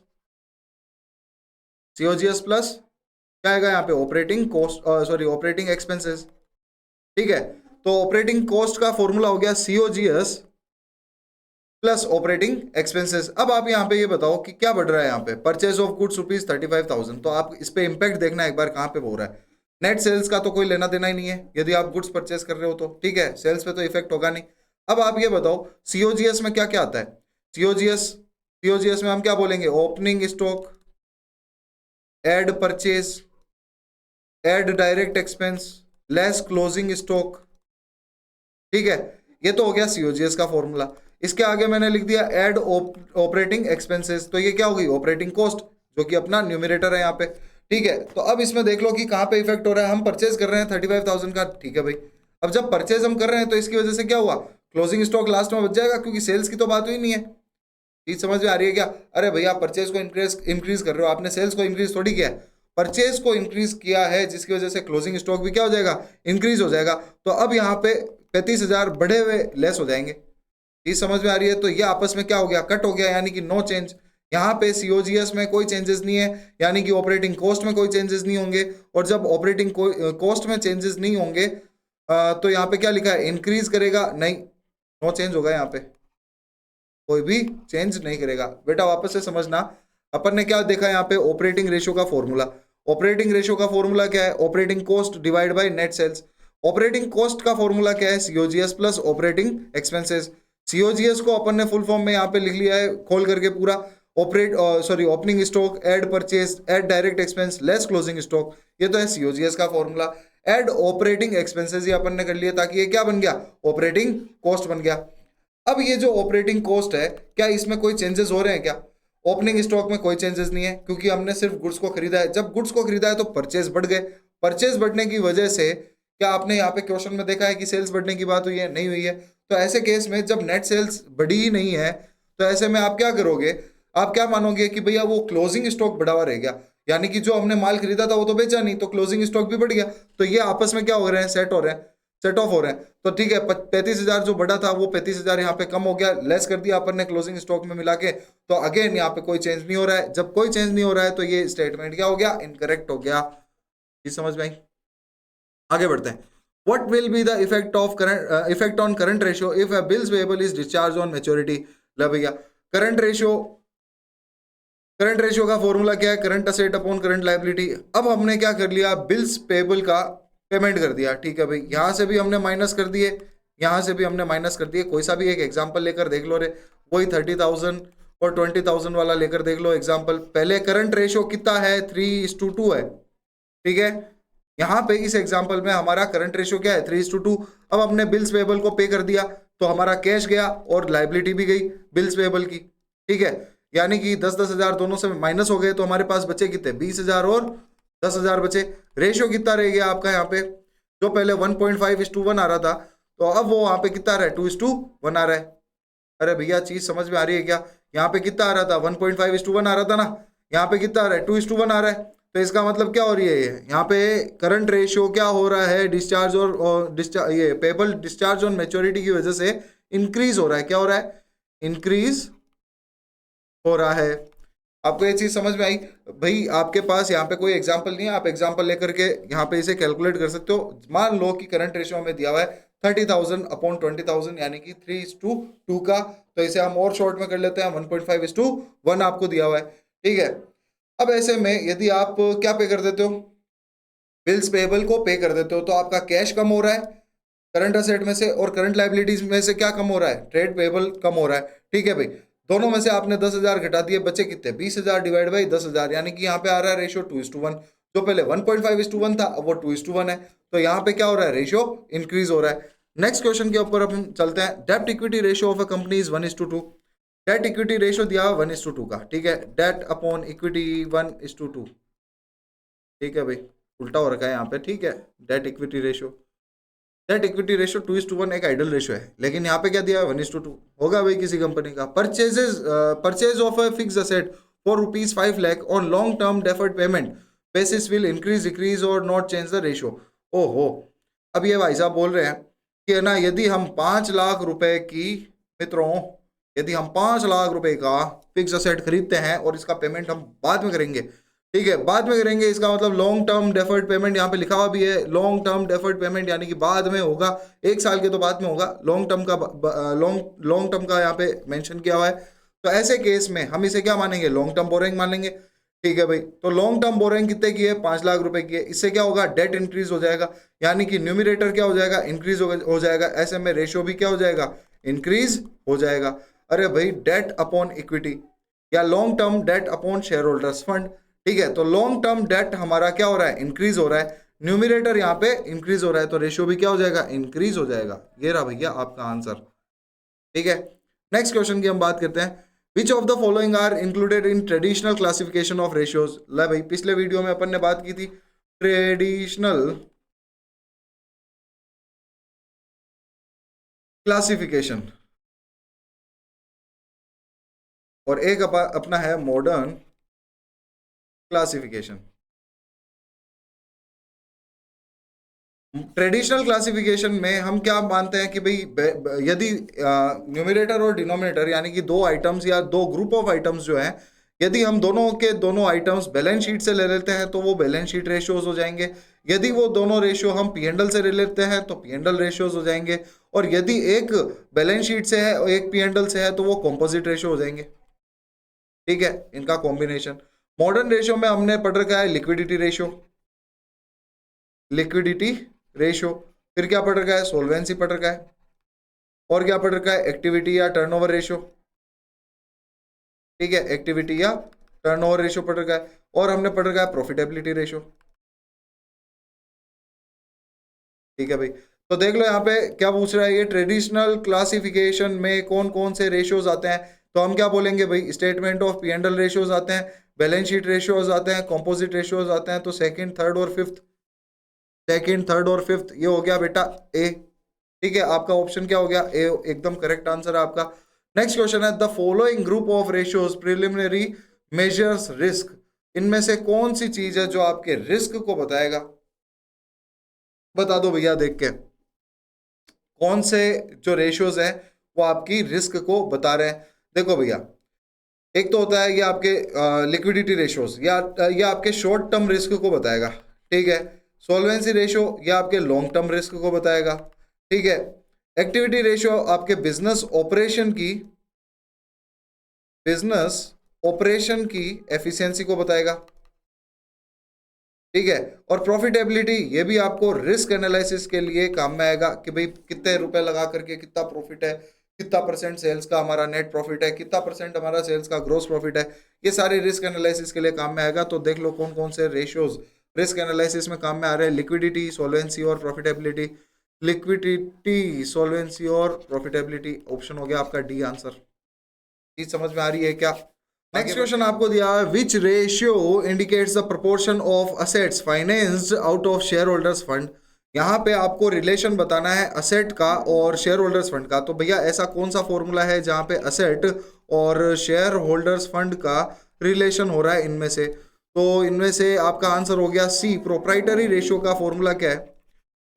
क्या आएगा यहाँ पे, operating cost, sorry operating expenses, ठीक है। तो ऑपरेटिंग कॉस्ट का फॉर्मूला हो गया COGS प्लस ऑपरेटिंग एक्सपेंसेस। अब आप यहाँ पे ये बताओ कि क्या बढ़ रहा है यहाँ पे, परचेज ऑफ गुड्स ₹35,000, तो आप इस पे इंपैक्ट देखना एक बार कहाँ पे हो रहा है। नेट सेल्स का तो कोई लेना देना ही नहीं है यदि आप गुड्स परचेज कर रहे हो तो, ठीक है, सेल्स पे तो इफेक्ट होगा नहीं। अब आप ये बताओ COGS में क्या क्या आता है, COGS में हम क्या बोलेंगे, opening stock, add purchase, add direct expense, less closing stock, ठीक है, ये तो हो गया COGS का फॉर्मूला। इसके आगे मैंने लिख दिया एड ऑपरेटिंग एक्सपेंसेस, तो ये क्या होगी, ऑपरेटिंग कॉस्ट, जो कि अपना न्यूमरेटर है यहाँ पे, ठीक है। तो अब इसमें देख लो कि कहाँ पे इफेक्ट हो रहा है, हम परचेज कर रहे हैं 35,000 का, ठीक है भाई। अब जब परचेज हम कर रहे हैं तो इसकी वजह से क्या हुआ, क्लोजिंग स्टॉक लास्ट में बच जाएगा, क्योंकि सेल्स की तो बात हुई नहीं है। चीज समझ में आ रही है क्या, अरे भैया परचेज को इंक्रीज कर रहे हो, आपने सेल्स को इंक्रीज थोड़ी किया है, परचेज को इंक्रीज किया है, जिसकी वजह से क्लोजिंग स्टॉक भी क्या हो जाएगा, इंक्रीज हो जाएगा। तो अब यहाँ पे 35,000 बढ़े हुए लेस हो जाएंगे, चीज समझ में आ रही है। तो ये आपस में क्या हो गया, कट हो गया, यानी कि नो चेंज। यहाँ पे COGS में कोई चेंजेस नहीं है, यानी कि ऑपरेटिंग कॉस्ट में कोई चेंजेस नहीं होंगे, और जब ऑपरेटिंग कॉस्ट में चेंजेस नहीं होंगे तो यहाँ पे क्या लिखा है, इंक्रीज करेगा, नहीं, नो चेंज होगा, यहाँ पे कोई भी चेंज नहीं करेगा। बेटा वापस से समझना, अपन ने क्या देखा यहाँ पे, ऑपरेटिंग रेशियो का फॉर्मूला। ऑपरेटिंग रेशियो का फॉर्मूला क्या है, operating cost divide by net sales. Operating cost का फॉर्मूला क्या है, COGS plus operating expenses. COGS को अपन ने फुल फॉर्म में यहाँ पे लिख लिया है खोल करके पूरा, opening stock, add purchase, add direct expense, less closing stock, ये तो है COGS का फॉर्मूला। एड ऑपरेटिंग एक्सपेंसेस ये अपन ने कर लिया, ताकि ये क्या बन गया, ऑपरेटिंग कॉस्ट बन गया। अब ये जो ऑपरेटिंग कॉस्ट है, क्या इसमें कोई चेंजेस हो रहे हैं क्या, ओपनिंग स्टॉक में कोई चेंजेस नहीं है, क्योंकि हमने सिर्फ गुड्स को खरीदा है। जब गुड्स को खरीदा है तो परचेज बढ़ गए, परचेज बढ़ने की वजह से क्या आपने यहाँ पे क्वेश्चन में देखा है कि सेल्स बढ़ने की बात हुई है, नहीं हुई है। तो ऐसे केस में जब नेट सेल्स बढ़ी ही नहीं है, तो ऐसे में आप क्या करोगे, आप क्या मानोगे कि भैया वो क्लोजिंग स्टॉक बढ़ावा रह गया, यानी कि जो हमने माल खरीदा था वो तो बेचा नहीं, तो क्लोजिंग स्टॉक भी बढ़ गया। तो ये आपस में क्या हो रहे हैं, सेट ऑफ हो रहे हैं। तो ठीक है, 35,000 जो बढ़ा था वो 35,000 यहाँ पे कम हो गया, लेस कर दिया अपन ने क्लोजिंग स्टॉक में मिला के। तो अगेन यहाँ पे कोई चेंज नहीं हो रहा है। जब कोई चेंज नहीं हो रहा है तो ये स्टेटमेंट क्या हो गया, इनकरेक्ट हो गया। ये समझ में आई, आगे बढ़ते हैं। What will be the effect on current ratio if a bills payable is discharged on maturity? ले भैया करंट रेशियो का फॉर्मूला क्या है, current asset upon current liability. अब हमने क्या कर लिया, बिल्स पेबल का पेमेंट कर दिया, ठीक है भाई, यहां से भी हमने माइनस कर दिए, यहाँ से भी हमने माइनस कर दिए। कोई सा भी एक एग्जाम्पल लेकर देख लो रे, वही 30,000 और 20,000 वाला लेकर देख लो एग्जाम्पल। पहले करंट रेशो कितना है, 3:2 है, ठीक है। यहाँ पे इस एग्जाम्पल में हमारा करंट रेशो क्या है, 3:2। अब हमने बिल्स पेबल को पे कर दिया तो हमारा कैश गया और लाइबिलिटी भी गई बिल्स पेबल की, ठीक है। यानी कि 10,000 दोनों से माइनस हो गए तो हमारे पास बचे कितने, 20,000 और 10,000 बचे। रेशियो कितना रह गया आपका यहाँ पे, जो पहले 1.5:1 आ रहा था तो अब वो वहां पे कितना आ रहा है, 2:1 आ रहा है। अरे भैया चीज समझ में आ रही है क्या, यहाँ पे कितना आ रहा था, 1.5:1 आ रहा था ना, यहाँ पे कितना आ रहा है, 2:1 आ रहा है। तो इसका मतलब क्या हो रही है, यहाँ पे करंट रेशियो क्या हो रहा है, डिस्चार्ज और डिस्चार्ज, ये पेबल डिस्चार्ज ऑन मैच्योरिटी की वजह से इंक्रीज हो रहा है। क्या हो रहा है, इंक्रीज हो रहा है। आपको ये चीज समझ में आई भाई। आपके पास यहाँ पे कोई एग्जांपल नहीं है, आप एग्जांपल लेकर के यहाँ पे इसे कैलकुलेट कर सकते हो। मान लो कि करंट रेशियो हमें दिया हुआ है 30,000 अपॉन 20,000 यानी कि 3:2 का, तो इसे हम और शॉर्ट में कर लेते हैं, 1.5:1 आपको दिया हुआ है, ठीक है। अब ऐसे में यदि आप क्या पे कर देते हो, बिल्स पेबल को पे कर देते हो, तो आपका कैश कम हो रहा है करंट असेट में से, और करंट लाइबिलिटीज में से क्या कम हो रहा है, ट्रेड पेबल कम हो रहा है, ठीक है भाई। दोनों में से आपने 10,000 घटा दिए, बचे कितने, 20,000 डिवाइड बाई 10,000, यानी कि यहाँ पे आ रहा है रेशियो 2:1। जो पहले 1.5:1 था अब वो 2:1 है, तो यहाँ पे क्या हो रहा है, रेशियो इंक्रीज हो रहा है। नेक्स्ट क्वेश्चन के ऊपर हम चलते हैं। डेब्ट equity ratio of a company is 1:2। Debt equity ratio दिया हुआ 1:2 का, ठीक है। डेट अपॉन इक्विटी 1:2, ठीक है भाई, उल्टा हो रखा है यहाँ पे, ठीक है। Debt equity ratio, debt equity ratio 2:1 एक आइडल रेशियो है, लेकिन यहाँ पे क्या दिया है, 1:2 होगा भाई किसी कंपनी का। Purchase of a fix asset for ₹5 lakh on long term deferred payment basis will increase decrease और नॉट चेंज द रेशियो। ओहो, अब ये भाई साहब बोल रहे हैं कि ना, यदि हम 5 लाख रुपए की, मित्रों यदि हम 5 लाख रुपए का फिक्स असेट खरीदते हैं और इसका पेमेंट हम बाद में करेंगे, ठीक है, बाद में करेंगे, इसका मतलब लॉन्ग टर्म डेफर्ड पेमेंट, यहाँ पे लिखा हुआ भी है लॉन्ग टर्म डेफर्ड पेमेंट, यानी कि बाद में होगा, 1 साल के तो बाद में होगा, लॉन्ग टर्म का लॉन्ग टर्म का यहाँ पे मेंशन किया हुआ है। तो ऐसे केस में हम इसे क्या मानेंगे, लॉन्ग टर्म बोरिंग मान लेंगे, ठीक है भाई। तो लॉन्ग टर्म बोरिंग कितने की है, 5 लाख रुपए की है। इससे क्या होगा, डेट इंक्रीज हो जाएगा, यानी कि न्यूमिरेटर क्या हो जाएगा, इंक्रीज हो जाएगा। ऐसे में रेशियो भी क्या हो जाएगा, इंक्रीज हो जाएगा। अरे भाई, डेट अपॉन इक्विटी या long term debt upon share holders fund, ठीक है। तो लॉन्ग टर्म डेट हमारा क्या हो रहा है, इंक्रीज हो रहा है, न्यूमिरेटर यहाँ पे इंक्रीज हो रहा है, तो रेशियो भी क्या हो जाएगा, इंक्रीज हो जाएगा। ये रहा भैया आपका आंसर, ठीक है। नेक्स्ट क्वेश्चन की हम बात करते हैं। Which of the following are included in traditional classification of ratios. ला भाई, पिछले वीडियो में अपन ने बात की थी ट्रेडिशनल क्लासिफिकेशन, और एक अपना है मॉडर्न क्लासिफिकेशन। ट्रेडिशनल क्लासिफिकेशन में हम क्या मानते हैं कि भाई यदि न्यूमरेटर और डिनोमिनेटर यानी कि दो आइटम्स या दो ग्रुप ऑफ आइटम्स जो हैं, यदि हम दोनों के दोनों आइटम्स बैलेंस शीट से ले लेते हैं तो वो बैलेंस शीट रेशियोज हो जाएंगे। यदि वो दोनों रेशियो हम P&L से ले लेते हैं तो P&L रेशियोज हो जाएंगे। और यदि एक बैलेंस शीट से है और एक P&L से है तो वो कॉम्पोजिट रेशियो हो जाएंगे, ठीक है, इनका कॉम्बिनेशन। मॉडर्न रेशियो में हमने पढ़ रखा है लिक्विडिटी रेशियो, लिक्विडिटी रेशियो, फिर क्या पढ़ रखा है, सोल्वेंसी पढ़ रखा है, और क्या पढ़ रखा है, एक्टिविटी या टर्नओवर रेशियो, ठीक है, एक्टिविटी या टर्नओवर रेशियो पढ़ रखा है, और हमने पढ़ रखा है प्रॉफिटेबिलिटी रेशियो, ठीक है भाई। तो देख लो यहाँ पे क्या पूछ रहा है, ये ट्रेडिशनल क्लासिफिकेशन में कौन कौन से रेशियोज आते हैं। तो हम क्या बोलेंगे भाई, स्टेटमेंट ऑफ P&L रेशियोज आते हैं, बैलेंस शीट रेशियोज आते हैं, कॉम्पोजिट रेशियोज आते हैं। तो सेकंड, थर्ड और फिफ्थ, सेकंड, थर्ड और फिफ्थ, ये हो गया बेटा ए, ठीक है। आपका ऑप्शन क्या हो गया, ए एकदम करेक्ट आंसर है आपका। नेक्स्ट क्वेश्चन है, the following group of ratios preliminary measures risk. इनमें से कौन सी चीज है जो आपके रिस्क को बताएगा, बता दो भैया देख के, कौन से जो रेशियोज हैं वो आपकी रिस्क को बता रहे हैं। देखो भैया, एक तो होता है ये आपके लिक्विडिटी रेशियोज, या ये आपके शॉर्ट टर्म रिस्क को बताएगा, ठीक है। सॉल्वेंसी रेशियो ये आपके लॉन्ग टर्म रिस्क को बताएगा, ठीक है। एक्टिविटी रेशियो आपके बिजनेस ऑपरेशन की एफिशिएंसी को बताएगा, ठीक है। और प्रॉफिटेबिलिटी ये भी आपको रिस्क एनालिसिस के लिए काम में आएगा कि भाई कितने रुपए लगा करके कितना प्रॉफिट है, कितना परसेंट सेल्स का हमारा नेट प्रॉफिट है, कितना परसेंट हमारा सेल्स का ग्रोस प्रॉफिट है, ये सारे रिस्क एनालिसिस के लिए काम में आएगा। तो देख लो कौन कौन से रेशियोज रिस्क एनालिसिस में काम में आ रहे हैं। लिक्विडिटी, सोल्वेंसी और प्रॉफिटेबिलिटी। लिक्विडिटी, सोल्वेंसी और प्रॉफिटेबिलिटी, ऑप्शन हो गया आपका डी आंसर। चीज समझ में आ रही है क्या? नेक्स्ट क्वेश्चन आपको दिया है, विच ratio indicates the proportion of assets financed out of share holders fund. यहाँ पे आपको रिलेशन बताना है असेट का और शेयर होल्डर्स फंड का। तो भैया ऐसा कौन सा फॉर्मूला है जहाँ पे असेट और शेयर होल्डर्स फंड का रिलेशन हो रहा है इनमें से? तो इनमें से आपका आंसर हो गया सी। प्रोप्राइटरी रेशियो का फॉर्मूला क्या है?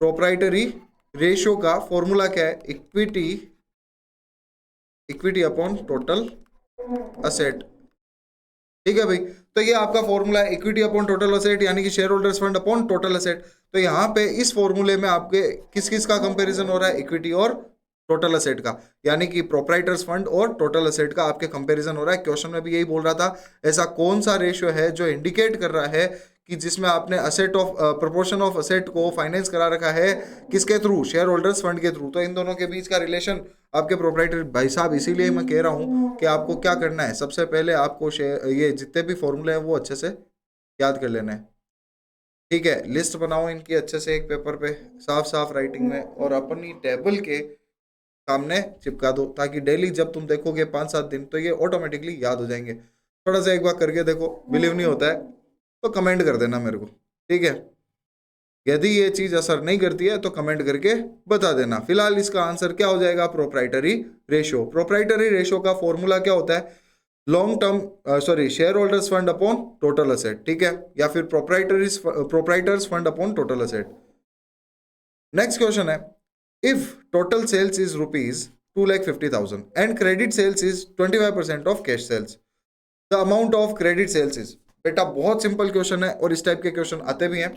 प्रोप्राइटरी रेशियो का फॉर्मूला क्या है? Equity upon total asset. ठीक है भाई, तो ये आपका फॉर्मूला है इक्विटी अपॉन टोटल असेट, यानी कि share holders fund upon total asset. तो यहाँ पे इस फॉर्मूले में आपके किस किस का कंपैरिजन हो रहा है? इक्विटी और टोटल असेट का, यानी कि प्रोप्राइटर्स फंड और टोटल असेट का आपके कंपैरिजन हो रहा है। क्वेश्चन में भी यही बोल रहा था, ऐसा कौन सा रेशियो है जो इंडिकेट कर रहा है कि जिसमें आपने asset of proportion of asset को फाइनेंस करा रखा है किसके थ्रू? शेयर होल्डर्स फंड के थ्रू। तो इन दोनों के बीच का रिलेशन आपके प्रोप्राइटर भाई साहब, इसीलिए मैं कह रहा हूँ कि आपको क्या करना है, सबसे पहले आपको ये जितने भी फॉर्मूले हैं वो अच्छे से याद कर लेना है। ठीक है, लिस्ट बनाओ इनकी अच्छे से एक पेपर पे साफ साफ राइटिंग में, और अपनी टेबल के सामने चिपका दो, ताकि डेली जब तुम देखोगे 5-7 दिन तो ये ऑटोमेटिकली याद हो जाएंगे। थोड़ा सा एक बार करके देखो, बिलीव नहीं होता है तो कमेंट कर देना मेरे को। ठीक है, यदि ये चीज असर नहीं करती है तो कमेंट करके बता देना। फिलहाल इसका आंसर क्या हो जाएगा? Proprietary ratio. प्रोप्राइटरी रेशियो का फॉर्मूला क्या होता है? Long term share holders fund upon total asset. ठीक है, या फिर proprietors fund upon total asset. Next question है, if total sales is rupees 2,50,000 and credit sales is 25% of cash sales, the amount of credit sales is. बेटा बहुत simple question है और इस टाइप के क्वेश्चन आते भी हैं।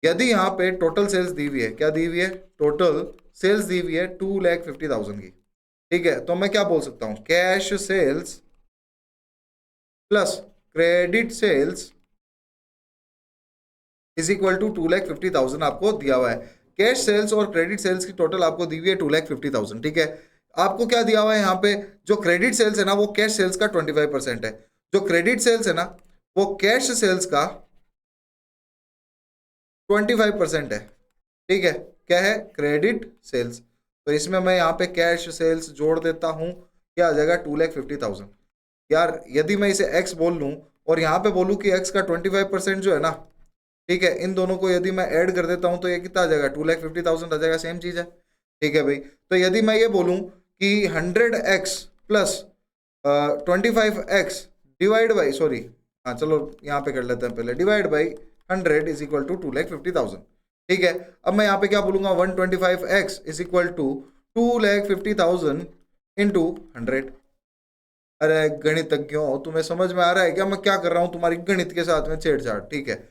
यदि यहाँ पे टोटल सेल्स दी हुई है, क्या दी हुई है? टोटल सेल्स दी हुई है 2,50,000 की। ठीक है, तो मैं क्या बोल सकता हूँ? Cash sales plus credit sales is equal to 2,50,000 आपको दिया हुआ है। कैश सेल्स और क्रेडिट सेल्स की टोटल आपको दी हुई है 2,50,000। ठीक है, आपको क्या दिया हुआ है यहाँ पे? जो क्रेडिट सेल्स है ना वो कैश सेल्स का 25% है, जो क्रेडिट सेल्स है ना वो कैश सेल्स का 25% है। ठीक है, क्या है? Credit sales. तो इसमें मैं यहाँ पे कैश सेल्स जोड़ देता हूँ, क्या आ जाएगा? 2,50,000। यार यदि मैं इसे x बोल लूँ और यहाँ पे बोलूँ कि x का 25% जो है ना, ठीक है, इन दोनों को यदि मैं ऐड कर देता हूँ तो ये कितना आ जाएगा? 2,50,000 आ जाएगा। सेम चीज है। ठीक है भाई, तो यदि मैं ये बोलूँ कि 100x plus 25x divide by, sorry हाँ चलो यहाँ पे कर लेते हैं पहले, divide by 100 is equal to 2,50,000। ठीक है, अब मैं यहाँ पे क्या बोलूंगा? 125x is equal to 2,50,000 into 100। अरे गणितज्ञों, तुम्हें समझ में आ रहा है क्या मैं क्या कर रहा हूँ? तुम्हारी गणित के साथ में छेड़छाड़। ठीक है,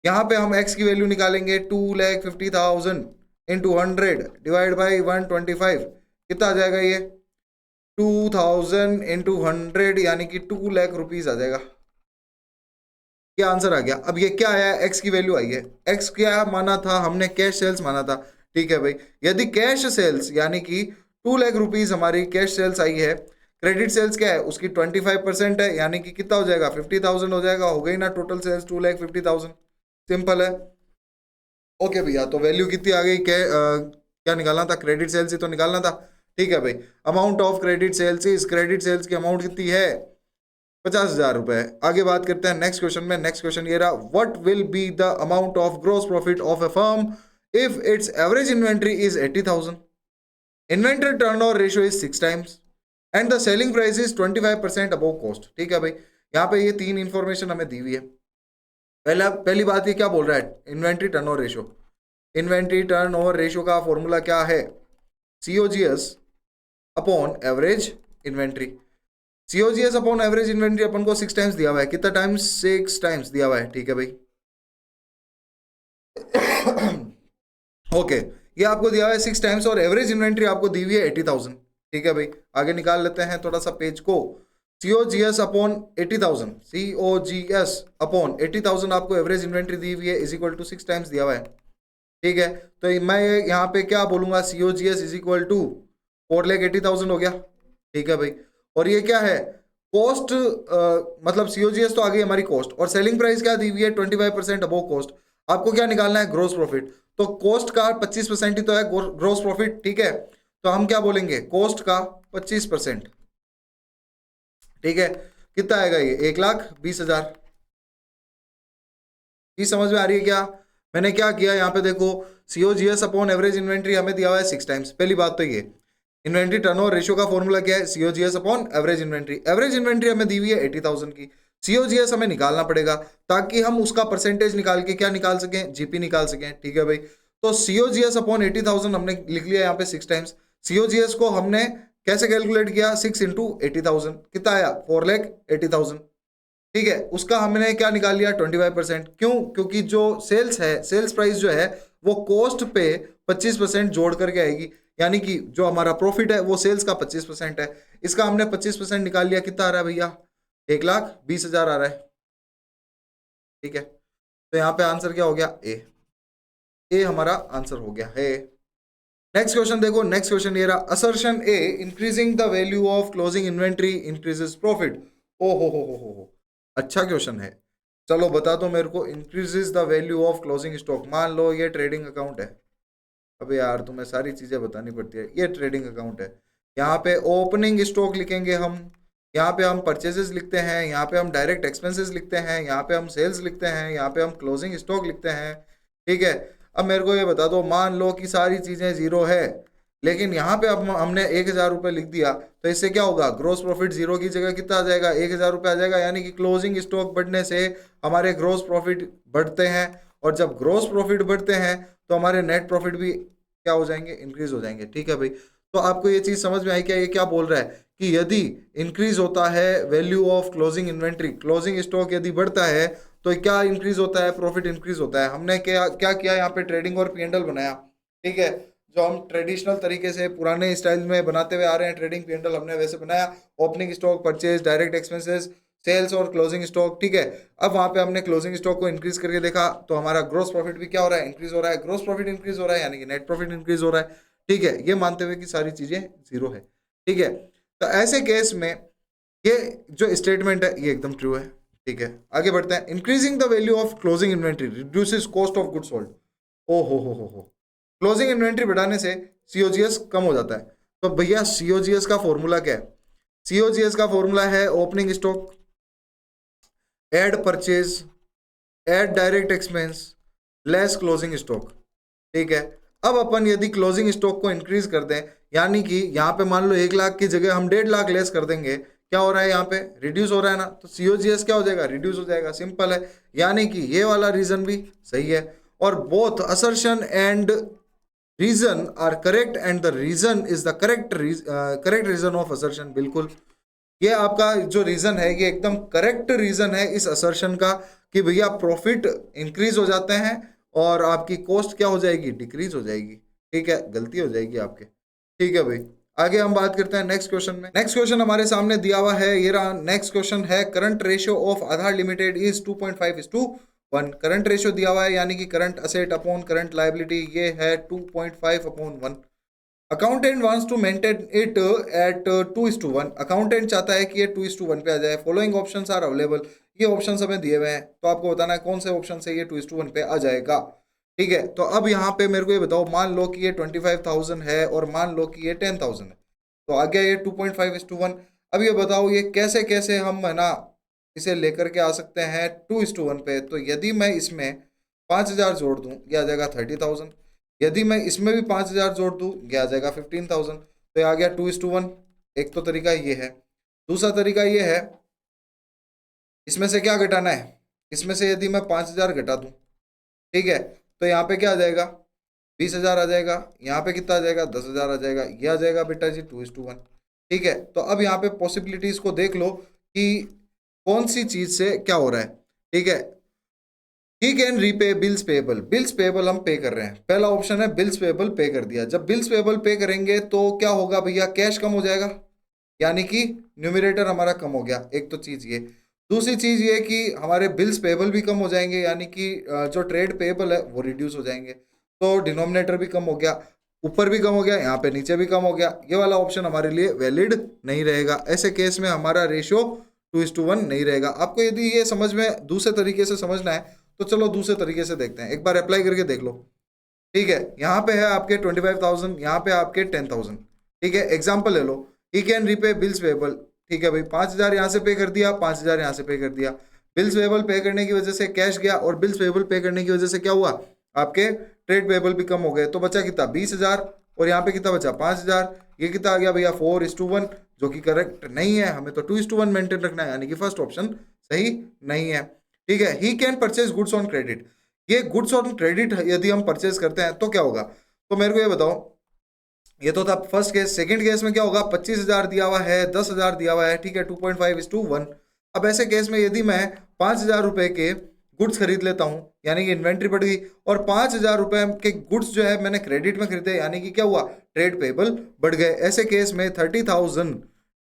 यहाँ पे हम x की वैल्यू निकालेंगे 2,50,000 इंटू 100 डिवाइड बाई 125, कितना आ जाएगा ये? 2,000 इंटू 100 यानी कि 2,00,000 रुपीज आ जाएगा। क्या आंसर आ गया? अब ये क्या आया? x की वैल्यू आई है। x क्या माना था हमने? कैश सेल्स माना था। ठीक है भाई, यदि कैश सेल्स यानी कि 2,00,000 रुपीज हमारी कैश सेल्स आई है, क्रेडिट सेल्स क्या है? उसकी 25% है, यानी कि कितना हो जाएगा? 50,000 हो जाएगा। हो गई ना टोटल सेल्स 2,50,000। सिंपल है। ओके भैया, तो वैल्यू कितनी आ गई? क्या निकालना था? क्रेडिट सेल्स ही तो निकालना था। ठीक है भाई, amount of credit sales is, credit sales की अमाउंट कितनी है? 50,000 रुपए। आगे बात करते हैं नेक्स्ट क्वेश्चन में। नेक्स्ट क्वेश्चन ये रहा, what will be the amount of gross profit of a firm if its average inventory is 80,000, inventory turnover ratio is 6 times and the selling price is 25% above cost. ठीक है भाई, यहाँ पे ये 3 information हमें दी हुई है। पहली बात ये क्या बोल रहा है? Inventory turnover ratio. Inventory turnover ratio का फॉर्मूला क्या है? COGS upon average inventory. COGS upon average inventory अपन को 6 टाइम्स दिया हुआ है। कितना टाइम्स? 6 टाइम्स दिया हुआ है। ठीक है भाई, ओके, ये आपको दिया हुआ है 6 टाइम्स और एवरेज इन्वेंट्री आपको दी हुई है 80,000। ठीक है भाई, आगे निकाल लेते हैं थोड़ा सा पेज को। COGS अपॉन 80,000, COGS अपॉन 80,000 आपको एवरेज इन्वेंट्री दी हुई है, इज इक्वल टू 6 टाइम्स दिया हुआ है। ठीक है, तो मैं यहाँ पे क्या बोलूंगा, COGS इज इक्वल टू 4,80,000 हो गया। ठीक है भाई, और ये क्या है, कॉस्ट, मतलब COGS तो आ गई हमारी कॉस्ट, और सेलिंग प्राइस क्या दी हुई है, 25% अबव कॉस्ट। आपको क्या निकालना है, ग्रोस प्रॉफिट। तो कॉस्ट का 25% ही तो है ग्रोस प्रॉफिट। ठीक है, तो हम क्या बोलेंगे, कॉस्ट का 25%। ठीक है, कितना आएगा ये, 1,20,000। ये समझ में आ रही है क्या? मैंने क्या किया यहाँ पे देखो, COGS अपॉन एवरेज इन्वेंट्री हमें दिया हुआ है 6 टाइम्स। पहली बात तो ये, इन्वेंट्री टर्नओवर रेशियो का फॉर्मूला क्या है, COGS upon average inventory. Average inventory हमें दी हुई है 80,000 की, COGS हमें निकालना पड़ेगा ताकि हम उसका परसेंटेज निकाल के क्या निकाल सकें, GP निकाल सकें। ठीक है भाई, तो COGS अपॉन 80,000 हमने लिख लिया यहाँ पे 6 टाइम्स। COGS को हमने कैसे कैलकुलेट किया, 6 इंटू 80,000, कितना आया, 4,80,000। ठीक है, उसका हमने क्या निकाल लिया, 25%। क्यों? क्योंकि जो सेल्स है, सेल्स प्राइस जो है वो कॉस्ट पे 25% जोड़ करके आएगी, यानी कि जो हमारा प्रॉफिट है वो सेल्स का 25% है। इसका हमने 25% निकाल लिया, कितना आ रहा है भैया, 1,20,000 आ रहा है। ठीक है, तो यहाँ पे आंसर क्या हो गया, ए हमारा आंसर हो गया है। नेक्स्ट क्वेश्चन देखो, नेक्स्ट क्वेश्चन ये रहा, assertion A, increasing the value of closing inventory increases profit. ओ हो, अच्छा क्वेश्चन है। चलो बता दो मेरे को, increases the value of closing stock. मान लो ये ट्रेडिंग अकाउंट है, अबे यार तुम्हें सारी चीजें बतानी पड़ती है, ये ट्रेडिंग अकाउंट है। यहाँ पे ओपनिंग स्टॉक लिखेंगे हम, यहाँ पे हम परचेजेस लिखते हैं, यहाँ पे हम डायरेक्ट एक्सपेंसेस लिखते हैं, यहाँ पे हम सेल्स लिखते हैं, यहाँ पे हम क्लोजिंग स्टॉक लिखते हैं। ठीक है, अब मेरे को ये बता दो, मान लो कि सारी चीजें जीरो है, लेकिन यहाँ पे अब हमने 1,000 रुपये लिख दिया, तो इससे क्या होगा, ग्रोस प्रॉफिट जीरो की जगह कितना आ जाएगा, 1,000 रुपये आ जाएगा। यानी कि क्लोजिंग स्टॉक बढ़ने से हमारे ग्रोस प्रॉफिट बढ़ते हैं, और जब ग्रोस प्रॉफिट बढ़ते हैं तो हमारे नेट प्रॉफिट भी क्या हो जाएंगे, इंक्रीज हो जाएंगे। ठीक है भाई, तो आपको ये चीज समझ में आई क्या, ये क्या बोल रहा है कि यदि इंक्रीज होता है value of closing inventory, closing stock यदि बढ़ता है तो क्या इंक्रीज होता है, प्रॉफिट इंक्रीज होता है। हमने क्या क्या किया, यहाँ पे ट्रेडिंग और P&L बनाया। ठीक है, जो हम ट्रेडिशनल तरीके से पुराने स्टाइल में बनाते हुए आ रहे हैं, ट्रेडिंग P&L हमने वैसे बनाया, opening stock, purchase, direct expenses, sales और क्लोजिंग स्टॉक। ठीक है, अब वहां पे हमने क्लोजिंग स्टॉक को इंक्रीज करके देखा, तो हमारा ग्रोस प्रॉफिट भी क्या हो रहा है, इंक्रीज हो रहा है। ग्रोस प्रॉफिट इंक्रीज हो रहा है यानी कि नेट प्रॉफिट इंक्रीज हो रहा है। ठीक है, ये मानते हुए कि सारी चीजें जीरो है। ठीक है, तो ऐसे केस में ये जो स्टेटमेंट है ये एकदम ट्रू है। ठीक है, आगे बढ़ते हैं, increasing the value of closing inventory reduces cost of goods sold. ओ हो, क्लोजिंग इन्वेंट्री बढ़ाने से COGS कम हो जाता है। तो भैया COGS का फॉर्मूला क्या है, COGS का फॉर्मूला है opening stock, add purchase, add direct expense, less closing stock. ठीक है, अब अपन यदि क्लोजिंग स्टॉक को इंक्रीज कर दें, यानी कि यहाँ पे मान लो 1,00,000 की जगह हम 1,50,000 लेस कर देंगे, क्या हो रहा है, यहाँ पे रिड्यूस हो रहा है ना, तो COGS क्या हो जाएगा, रिड्यूस हो जाएगा। सिंपल है, यानी कि ये वाला रीजन भी सही है, और both assertion and reason are correct, and the reason is the correct reason of assertion. बिल्कुल, ये आपका जो रीजन है ये एकदम करेक्ट रीजन है इस असर्शन का, कि भैया प्रॉफिट इंक्रीज हो जाते हैं और आपकी कॉस्ट क्या हो जाएगी, डिक्रीज हो जाएगी। ठीक है, गलती हो जाएगी आपके। ठीक है भाई, आगे हम बात करते हैं नेक्स्ट क्वेश्चन में। नेक्स्ट क्वेश्चन हमारे सामने दिया हुआ है, ये रहा नेक्स्ट क्वेश्चन है, current ratio of Aadhaar limited is 2.5:1। Current ratio दिया हुआ है, यानी कि current asset upon current liability, ये है 2.5/1। Accountant wants to maintain it at 2:1। Accountant चाहता है कि ये 2:1 पे आ जाए। फॉलोइंग ऑप्शंस आर अवेलेबल, ये ऑप्शंस हमें दिए हुए हैं, तो आपको बताना है कौन से ऑप्शन से ये 2:1 पे आ जाएगा। ठीक है, तो अब यहाँ पे मेरे को ये बताओ, मान लो कि ये 25,000 है और मान लो कि ये 10,000 है, तो आ गया ये 2.5:1। अब ये बताओ ये कैसे कैसे हम है ना इसे लेकर के आ सकते हैं 2:1 पे। तो यदि मैं इसमें 5,000 जोड़ दूं, ये आ जाएगा 30,000। यदि मैं इसमें भी 5,000 जोड़ दूं, ये आ जाएगा 15,000। तो ये आ गया 2:1। एक तो तरीका ये है। दूसरा तरीका ये है, इसमें से क्या घटाना है, इसमें से यदि मैं 5,000 घटा दूं, ठीक है, तो यहाँ पे क्या आ जाएगा, 20,000 आ जाएगा। यहाँ पे कितना आ जाएगा, 10,000 आ जाएगा। ये आ जाएगा बेटा जी 2:1। ठीक है, तो अब यहाँ पे पॉसिबिलिटीज को देख लो कि कौन सी चीज से क्या हो रहा है। ठीक है, he can repay bills payable. Bills payable हम पे कर रहे हैं, पहला ऑप्शन है बिल्स पेबल पे कर दिया। जब बिल्स पेबल पे करेंगे तो क्या होगा भैया, कैश कम हो जाएगा। यानी कि न्यूमरेटर हमारा कम हो गया, एक तो चीज ये। दूसरी चीज ये कि हमारे बिल्स पेबल भी कम हो जाएंगे, यानी कि जो ट्रेड पेबल है वो रिड्यूस हो जाएंगे, तो डिनोमिनेटर भी कम हो गया, ऊपर भी कम हो गया, यहाँ पे नीचे भी कम हो गया। ये वाला ऑप्शन हमारे लिए वैलिड नहीं रहेगा। ऐसे केस में हमारा रेशियो 2:1 नहीं रहेगा। आपको यदि ये समझ में दूसरे तरीके से समझना है तो चलो दूसरे तरीके से देखते हैं, एक बार अप्लाई करके देख लो। ठीक है, यहाँ पे है आपके 25,000, यहाँ पे आपके 10,000। ठीक है, एग्जाम्पल ले लो, he can repay bills payable. ठीक है भाई, 5,000 यहाँ से पे कर दिया, 5,000 यहाँ से पे कर दिया। बिल्स पेबल पे करने की वजह से कैश गया, और बिल्स पेबल पे करने की वजह से क्या हुआ, आपके ट्रेड पेबल भी कम हो गए। तो बचा कितना, 20,000, और यहाँ पे कितना बचा, 5,000। ये कितना आ गया भैया, 4:1, जो कि करेक्ट नहीं है। हमें तो 2:1 मेंटेन रखना है, यानी कि फर्स्ट ऑप्शन सही नहीं है। ठीक है, he can purchase goods on credit. ये गुड्स ऑन क्रेडिट यदि हम परचेज करते हैं तो क्या होगा, तो मेरे को ये बताओ। ये तो था फर्स्ट केस। सेकंड केस में क्या होगा, 25,000 दिया हुआ है, 10,000 दिया हुआ है। ठीक है, 2.5:1। अब ऐसे केस में यदि मैं 5,000 रुपए के गुड्स खरीद लेता हूं, यानी कि इन्वेंट्री बढ़ गई, और 5,000 रुपए के गुड्स जो है मैंने क्रेडिट में खरीदे, यानी कि क्या हुआ, ट्रेड पेबल बढ़ गए। ऐसे केस में 30,000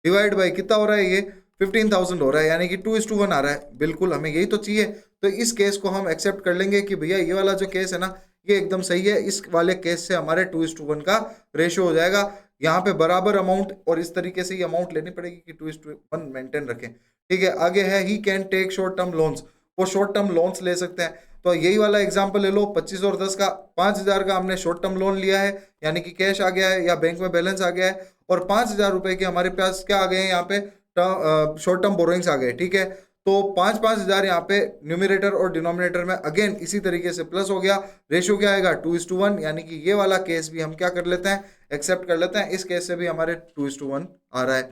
डिवाइड बाई कितना हो रहा है, ये 15,000 हो रहा है, यानी कि 2:1 आ रहा है। बिल्कुल हमें यही तो चाहिए। तो इस केस को हम एक्सेप्ट कर लेंगे कि भैया ये वाला जो केस है ना, ये एकदम सही है। इस वाले केस से हमारे 2:1 का रेशियो हो जाएगा। यहाँ पे बराबर अमाउंट और इस तरीके से ही अमाउंट लेनी पड़ेगी कि 2:1 मेंटेन रखें। ठीक है, आगे है he can take short term loans. वो शॉर्ट टर्म लोन्स ले सकते हैं। तो यही वाला एग्जांपल ले लो, 25 और 10 का। 5,000 का हमने शॉर्ट टर्म लोन लिया है, यानी कि कैश आ गया है या बैंक में बैलेंस आ गया है, और 5,000 रुपए के हमारे पास क्या आ गए हैं, यहाँ पे शॉर्ट टर्म बोरोइंग्स आ गए। ठीक है, तो 5,000 यहाँ पे न्यूमरेटर और डिनोमिनेटर में अगेन इसी तरीके से प्लस हो गया। रेशियो क्या आएगा, 2:1, यानी कि ये वाला केस भी हम क्या कर लेते हैं, एक्सेप्ट कर लेते हैं। इस केस से भी हमारे 2:1 आ रहा है।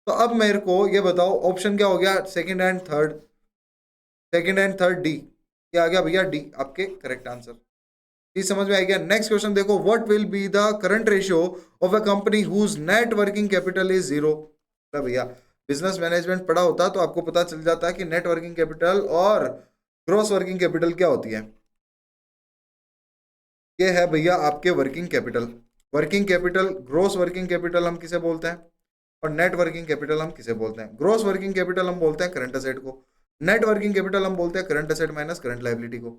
तो अब मेरे को ये बताओ, ऑप्शन क्या हो गया, सेकंड एंड थर्ड, डी क्या आ गया भैया, डी आपके करेक्ट आंसर। चीज समझ में आ गया। नेक्स्ट क्वेश्चन देखो, what will be the current ratio of a company whose net working capital is 0। भैया बिजनेस मैनेजमेंट पढ़ा होता तो आपको पता चल जाता है कि नेट वर्किंग कैपिटल और ग्रॉस वर्किंग कैपिटल क्या होती है। ये है भैया आपके working capital. Working capital, gross working capital हम किसे बोलते हैं, और नेट वर्किंग कैपिटल हम किसे बोलते हैं। ग्रॉस वर्किंग कैपिटल हम बोलते हैं करंट असेट को, नेट वर्किंग कैपिटल हम बोलते हैं current asset minus current liability को।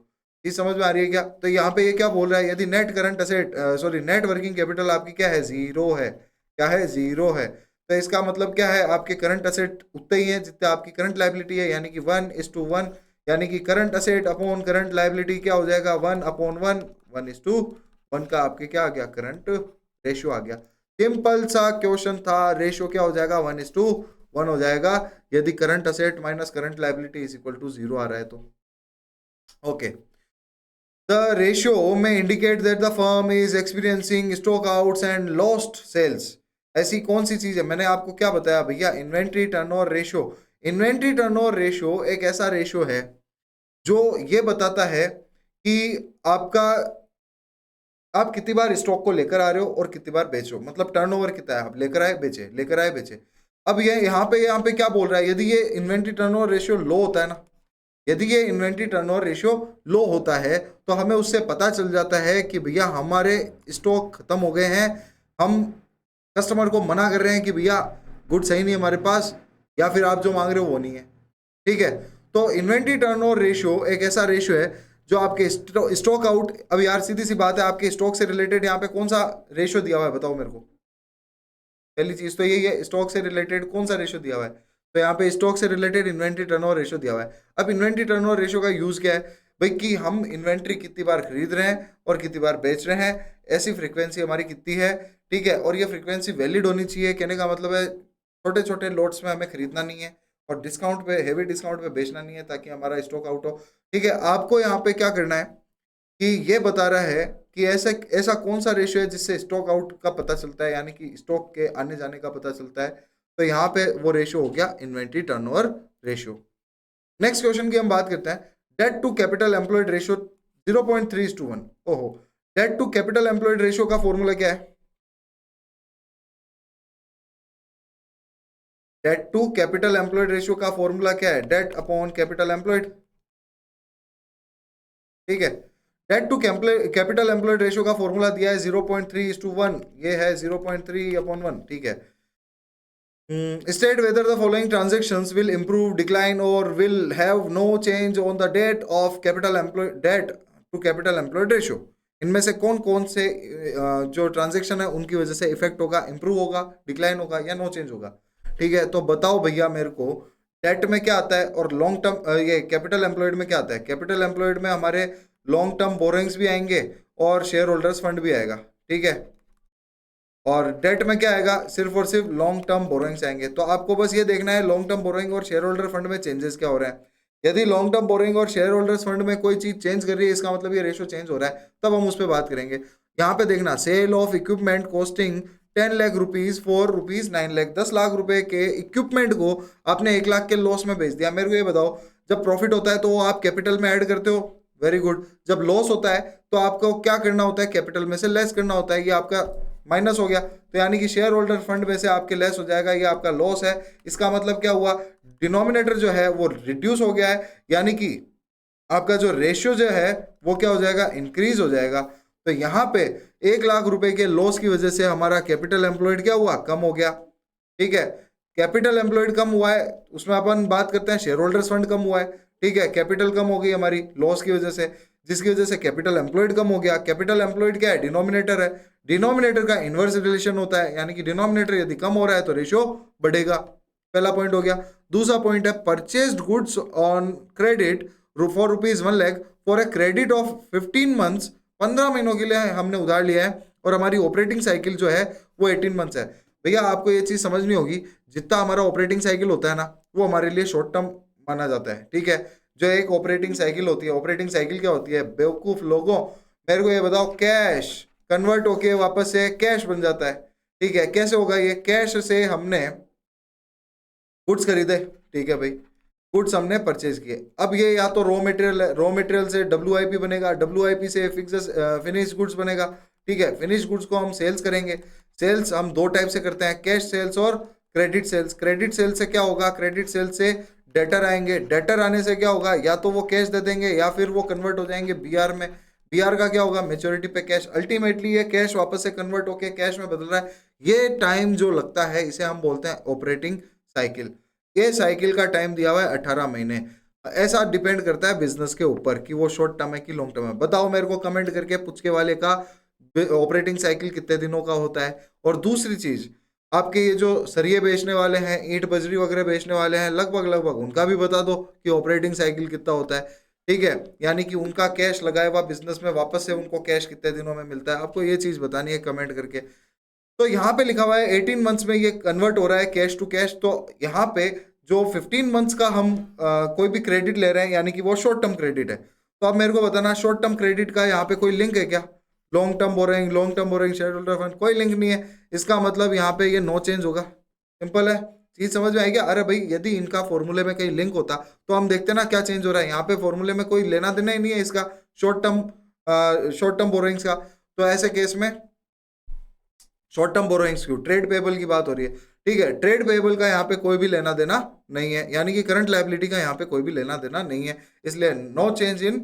चीज समझ में आ रही है क्या। तो यहाँ पे ये क्या बोल रहा है, यदि net current asset sorry net working capital आपकी क्या है, 0 है। क्या है, 0 है। तो इसका मतलब क्या है, आपके करंट असेट उतने ही है जितने आपकी करंट लायबिलिटी है, यानी कि 1:1। यानी कि current asset upon current liability क्या हो जाएगा, 1/1। 1:1 का आपके क्या आ गया, करंट रेशियो आ गया। सिंपल सा क्वेश्चन था। रेशियो क्या हो जाएगा, 1:1 हो जाएगा, यदि current asset minus current liability is equal to 0 आ रहा है तो। Okay, the ratio may indicate that the firm is experiencing stock outs and lost sales. ऐसी कौन सी चीज है, मैंने आपको क्या बताया भैया, inventory turnover ratio. Inventory turnover ratio एक ऐसा रेशियो है जो ये बताता है कि आपका, आप कितनी बार स्टॉक को लेकर आ रहे हो और कितनी बार बेच रहे हो, मतलब टर्नओवर कितना है, आप लेकर आए बेचे, लेकर आए बेचे। अब ये यहाँ पे क्या बोल रहा है, यदि ये इन्वेंट्री टर्नओवर रेशियो लो होता है ना, यदि ये इन्वेंट्री टर्नओवर रेशियो लो होता है तो हमें उससे पता चल जाता है कि भैया हमारे स्टॉक खत्म हो गए हैं, हम कस्टमर को मना कर रहे हैं कि भैया गुड सही नहीं है हमारे पास, या फिर आप जो मांग रहे हो वो नहीं है। ठीक है, तो इन्वेंट्री टर्नओवर रेशियो एक ऐसा रेशियो है जो आपके स्टॉक आउट। अब यार सीधी सी बात है, आपके स्टॉक से रिलेटेड यहाँ पे कौन सा रेशियो दिया हुआ है, बताओ मेरे को। पहली चीज तो यही है, स्टॉक से रिलेटेड कौन सा रेशियो दिया हुआ है, तो यहाँ पे स्टॉक से रिलेटेड इन्वेंट्री टर्नओवर रेशियो दिया हुआ है। अब इन्वेंट्री टर्नओवर रेशियो का यूज क्या है भाई, कि हम इन्वेंट्री कितनी बार खरीद रहे हैं और कितनी बार बेच रहे हैं, ऐसी फ्रीक्वेंसी हमारी कितनी है। ठीक है, और ये फ्रीक्वेंसी वैलिड होनी चाहिए। कहने का मतलब है छोटे छोटे लोट्स में हमें खरीदना नहीं है, और डिस्काउंट पे, हेवी डिस्काउंट पे बेचना नहीं है, ताकि हमारा स्टॉक आउट हो। ठीक है, आपको यहाँ पे क्या करना है कि ये बता रहा है कि ऐसा ऐसा कौन सा रेशियो है जिससे स्टॉक आउट का पता चलता है, यानी कि स्टॉक के आने जाने का पता चलता है। तो यहाँ पे वो रेशियो हो गया inventory turnover ratio. Next question की हम बात करते हैं, debt to capital employed ratio 0.3:1। ओहो, debt to capital employed ratio का फॉर्मूला क्या है, debt to capital employed ratio का फॉर्मूला क्या है, डेट अपॉन कैपिटल एम्प्लॉयड। ठीक है, debt to capital employed ratio का फॉर्मूला दिया है 0.3:1, ये है 0.3/1। ठीक है, State whether the following transactions will improve, decline, or will have no change on the debt to capital employed ratio. इनमें से कौन कौन से जो ट्रांजेक्शन है उनकी वजह से इफेक्ट होगा, इंप्रूव होगा, डिक्लाइन होगा या नो चेंज होगा. ठीक है, तो बताओ भैया मेरे को, डेट में क्या आता है और लॉन्ग टर्म ये कैपिटल एम्प्लॉयड में क्या आता है. कैपिटल एम्प्लॉयड में हमारे लॉन्ग टर्म बोरोइंग्स भी आएंगे और शेयर होल्डर्स फंड भी आएगा. ठीक है, और डेट में क्या आएगा, सिर्फ और सिर्फ लॉन्ग टर्म बोरोइंग्स आएंगे. तो आपको बस ये देखना है लॉन्ग टर्म बोरोइंग और शेयर होल्डर फंड में चेंजेस क्या हो रहा है. यदि लॉन्ग टर्म बोरोइंग और शेयर होल्डर्स फंड में कोई चीज चेंज कर रही है, इसका मतलब ये रेशियो चेंज हो रहा है, तब हम उस पर बात करेंगे. यहाँ पे देखना, sale of equipment costing 10 lakh rupees for rupees 9 lakh. 10 lakh रुपए के इक्विपमेंट को आपने 1 लाख के लॉस में बेच दिया. मेरे को ये बताओ, जब प्रॉफिट होता है तो वो आप कैपिटल में ऐड करते हो, वेरी गुड. जब लॉस होता है तो आपको क्या करना होता है, कैपिटल में से लेस करना होता है. ये आपका माइनस हो गया, तो यानी कि शेयर होल्डर फंड में से आपके लेस हो जाएगा, ये आपका लॉस है. इसका मतलब क्या हुआ, डिनोमिनेटर जो है वो रिड्यूस हो गया है, यानी कि आपका जो रेशियो जो है वो क्या हो जाएगा, इंक्रीज हो जाएगा. तो यहाँ पे 1 लाख रुपए के लॉस की वजह से हमारा कैपिटल एम्प्लॉयड क्या हुआ, कम हो गया. ठीक है, कैपिटल एम्प्लॉयड कम हुआ है, उसमें अपन बात करते हैं शेयर होल्डर्स फंड कम हुआ है. ठीक है, कैपिटल कम हो गई हमारी लॉस की वजह से, जिसकी वजह से कैपिटल एम्प्लॉयड कम हो गया. कैपिटल एम्प्लॉयड क्या है, डिनोमिनेटर है. डिनोमिनेटर का इनवर्स रिलेशन होता है, यानी कि डिनोमिनेटर यदि कम हो रहा है तो रेशियो बढ़ेगा. पहला पॉइंट हो गया. दूसरा पॉइंट है, purchased goods on credit for rupees 1 lakh for a credit of 15 months. 15 महीनों के लिए हमने उधार लिया है और हमारी ऑपरेटिंग साइकिल जो है वो 18 मंथ्स है. भैया आपको ये चीज समझनी होगी, जितना हमारा ऑपरेटिंग साइकिल होता है ना, वो हमारे लिए शॉर्ट टर्म माना जाता है. ठीक है, जो एक ऑपरेटिंग साइकिल होती है, ऑपरेटिंग साइकिल क्या होती है, बेवकूफ लोगों, मेरे को ये बताओ, कैश कन्वर्ट होके वापस से कैश बन जाता है. ठीक है, कैसे होगा ये, कैश से हमने गुड्स खरीदे. ठीक है भाई, गुड्स हमने परचेज किए. अब ये या तो रॉ मटेरियल है, रॉ मटेरियल से WIP बनेगा, WIP से फिनिश गुड्स बनेगा. ठीक है, फिनिश गुड्स को हम सेल्स करेंगे. सेल्स हम दो टाइप से करते हैं, कैश सेल्स और क्रेडिट सेल्स. क्रेडिट सेल्स से क्या होगा, क्रेडिट सेल्स से डेटर आएंगे. डेटर आने से क्या होगा, या तो वो कैश दे देंगे या फिर वो कन्वर्ट हो जाएंगे BR में. BR का क्या होगा, मेच्योरिटी पे कैश. अल्टीमेटली ये कैश वापस से कन्वर्ट होके कैश में बदल रहा है. ये टाइम जो लगता है इसे हम बोलते हैं ऑपरेटिंग साइकिल. ये साइकिल का टाइम दिया हुआ है 18 महीने. ऐसा डिपेंड करता है बिजनेस के ऊपर कि वो शॉर्ट टर्म है कि लॉन्ग टर्म है. बताओ मेरे को कमेंट करके, पुचके वाले का ऑपरेटिंग साइकिल कितने दिनों का होता है. और दूसरी चीज, आपके ये जो सरिये बेचने वाले हैं, ईंट बजरी वगैरह बेचने वाले हैं, लगभग लगभग उनका भी बता दो कि ऑपरेटिंग साइकिल कितना होता है. ठीक है, यानी कि उनका कैश लगाया हुआ बिजनेस में वापस से उनको कैश कितने दिनों में मिलता है. आपको ये चीज बतानी है कमेंट करके. तो यहाँ पे लिखा हुआ है 18 मंथ्स में ये कन्वर्ट हो रहा है कैश टू कैश. तो यहाँ पे जो 15 मंथ्स का हम कोई भी क्रेडिट ले रहे हैं, यानी कि वो शॉर्ट टर्म क्रेडिट है. तो आप मेरे को बताना, शॉर्ट टर्म क्रेडिट का यहाँ पे कोई लिंक है क्या, long term borrowing share holder fund, कोई लिंक नहीं है. इसका मतलब यहाँ पे ये नो चेंज होगा. सिंपल है, चीज समझ में आएगी. अरे भाई, यदि इनका फॉर्मूले में कहीं लिंक होता तो हम देखते ना क्या चेंज हो रहा है. यहाँ पे फॉर्मूले में कोई लेना देना ही नहीं है इसका, शॉर्ट टर्म बोरोइंग्स का. तो ऐसे केस में शॉर्ट टर्म बोरोइंग्स क्यों, ट्रेड पेबल की बात हो रही है. ठीक है, ट्रेड पेबल का यहाँ पे कोई भी लेना देना नहीं है, यानी कि करंट लायबिलिटी का यहाँ पे कोई भी लेना देना नहीं है. इसलिए no change in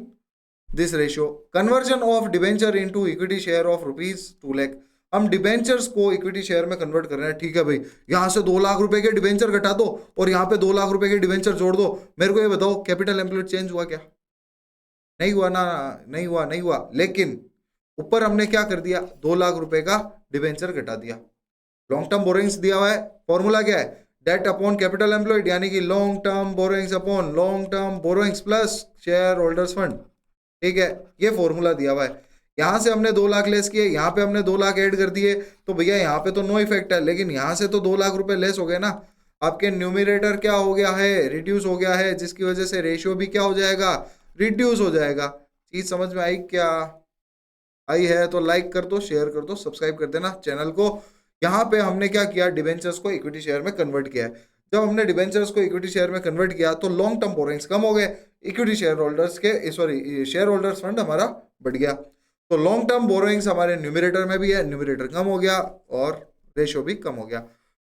this ratio. Conversion of debenture into equity share of ₹2 lakh. हम डिबेंचर्स को इक्विटी शेयर में कन्वर्ट कर रहे हैं. ठीक है भाई, यहाँ से 2 लाख रुपए के डिबेंचर घटा दो और यहाँ पे 2 लाख रुपए के डिबेंचर जोड़ दो. मेरे को ये बताओ, कैपिटल एम्प्लॉयड चेंज हुआ क्या, नहीं हुआ ना, नहीं हुआ. लेकिन ऊपर हमने क्या कर दिया, 2 लाख रुपए का डिबेंचर घटा दिया. लॉन्ग टर्म बोरोइंग्स दिया हुआ है, फॉर्मूला क्या है, डेट अपॉन कैपिटल एम्प्लॉयड, यानी कि long term borrowings upon long term borrowings plus share holders fund. ठीक है, ये फॉर्मूला दिया हुआ है. यहाँ से हमने 2 लाख लेस किए, यहाँ पे हमने 2 लाख ऐड कर दिए, तो भैया यहाँ पे तो नो इफेक्ट है, लेकिन यहाँ से तो 2 लाख रुपए लेस हो गए ना. आपके न्यूमिनेटर क्या हो गया है, रिड्यूस हो गया है, जिसकी वजह से रेशियो भी क्या हो जाएगा, रिड्यूस हो जाएगा. चीज समझ में आई क्या, आई है तो लाइक कर दो, शेयर कर दो, सब्सक्राइब कर देना चैनल को. यहाँ पे हमने क्या किया, डिबेंचर्स को इक्विटी शेयर में कन्वर्ट किया है. जब हमने डिबेंचर्स को इक्विटी शेयर में कन्वर्ट किया तो लॉन्ग टर्म बोरोइंग्स कम हो गए, इक्विटी शेयर होल्डर्स के शेयर होल्डर्स फंड हमारा बढ़ गया. तो लॉन्ग टर्म बोरोइंग्स हमारे न्यूमिनेटर में भी है, न्यूमिनेटर कम हो गया और रेशियो भी कम हो गया.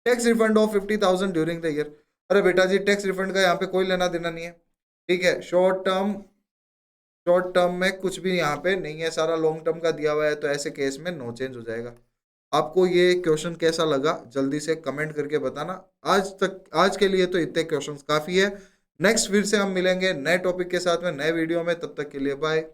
Tax refund of 50,000 during the year. अरे बेटा जी, टैक्स रिफंड का यहाँ पे कोई लेना देना नहीं है. ठीक है, शॉर्ट टर्म में कुछ भी यहाँ पे नहीं है, सारा लॉन्ग टर्म का दिया हुआ है. तो ऐसे केस में नो चेंज हो जाएगा. आपको ये क्वेश्चन कैसा लगा जल्दी से कमेंट करके बताना। आज के लिए तो इतने क्वेश्चंस काफी है। नेक्स्ट फिर से हम मिलेंगे नए टॉपिक के साथ में, नए वीडियो में। तब तक के लिए बाय।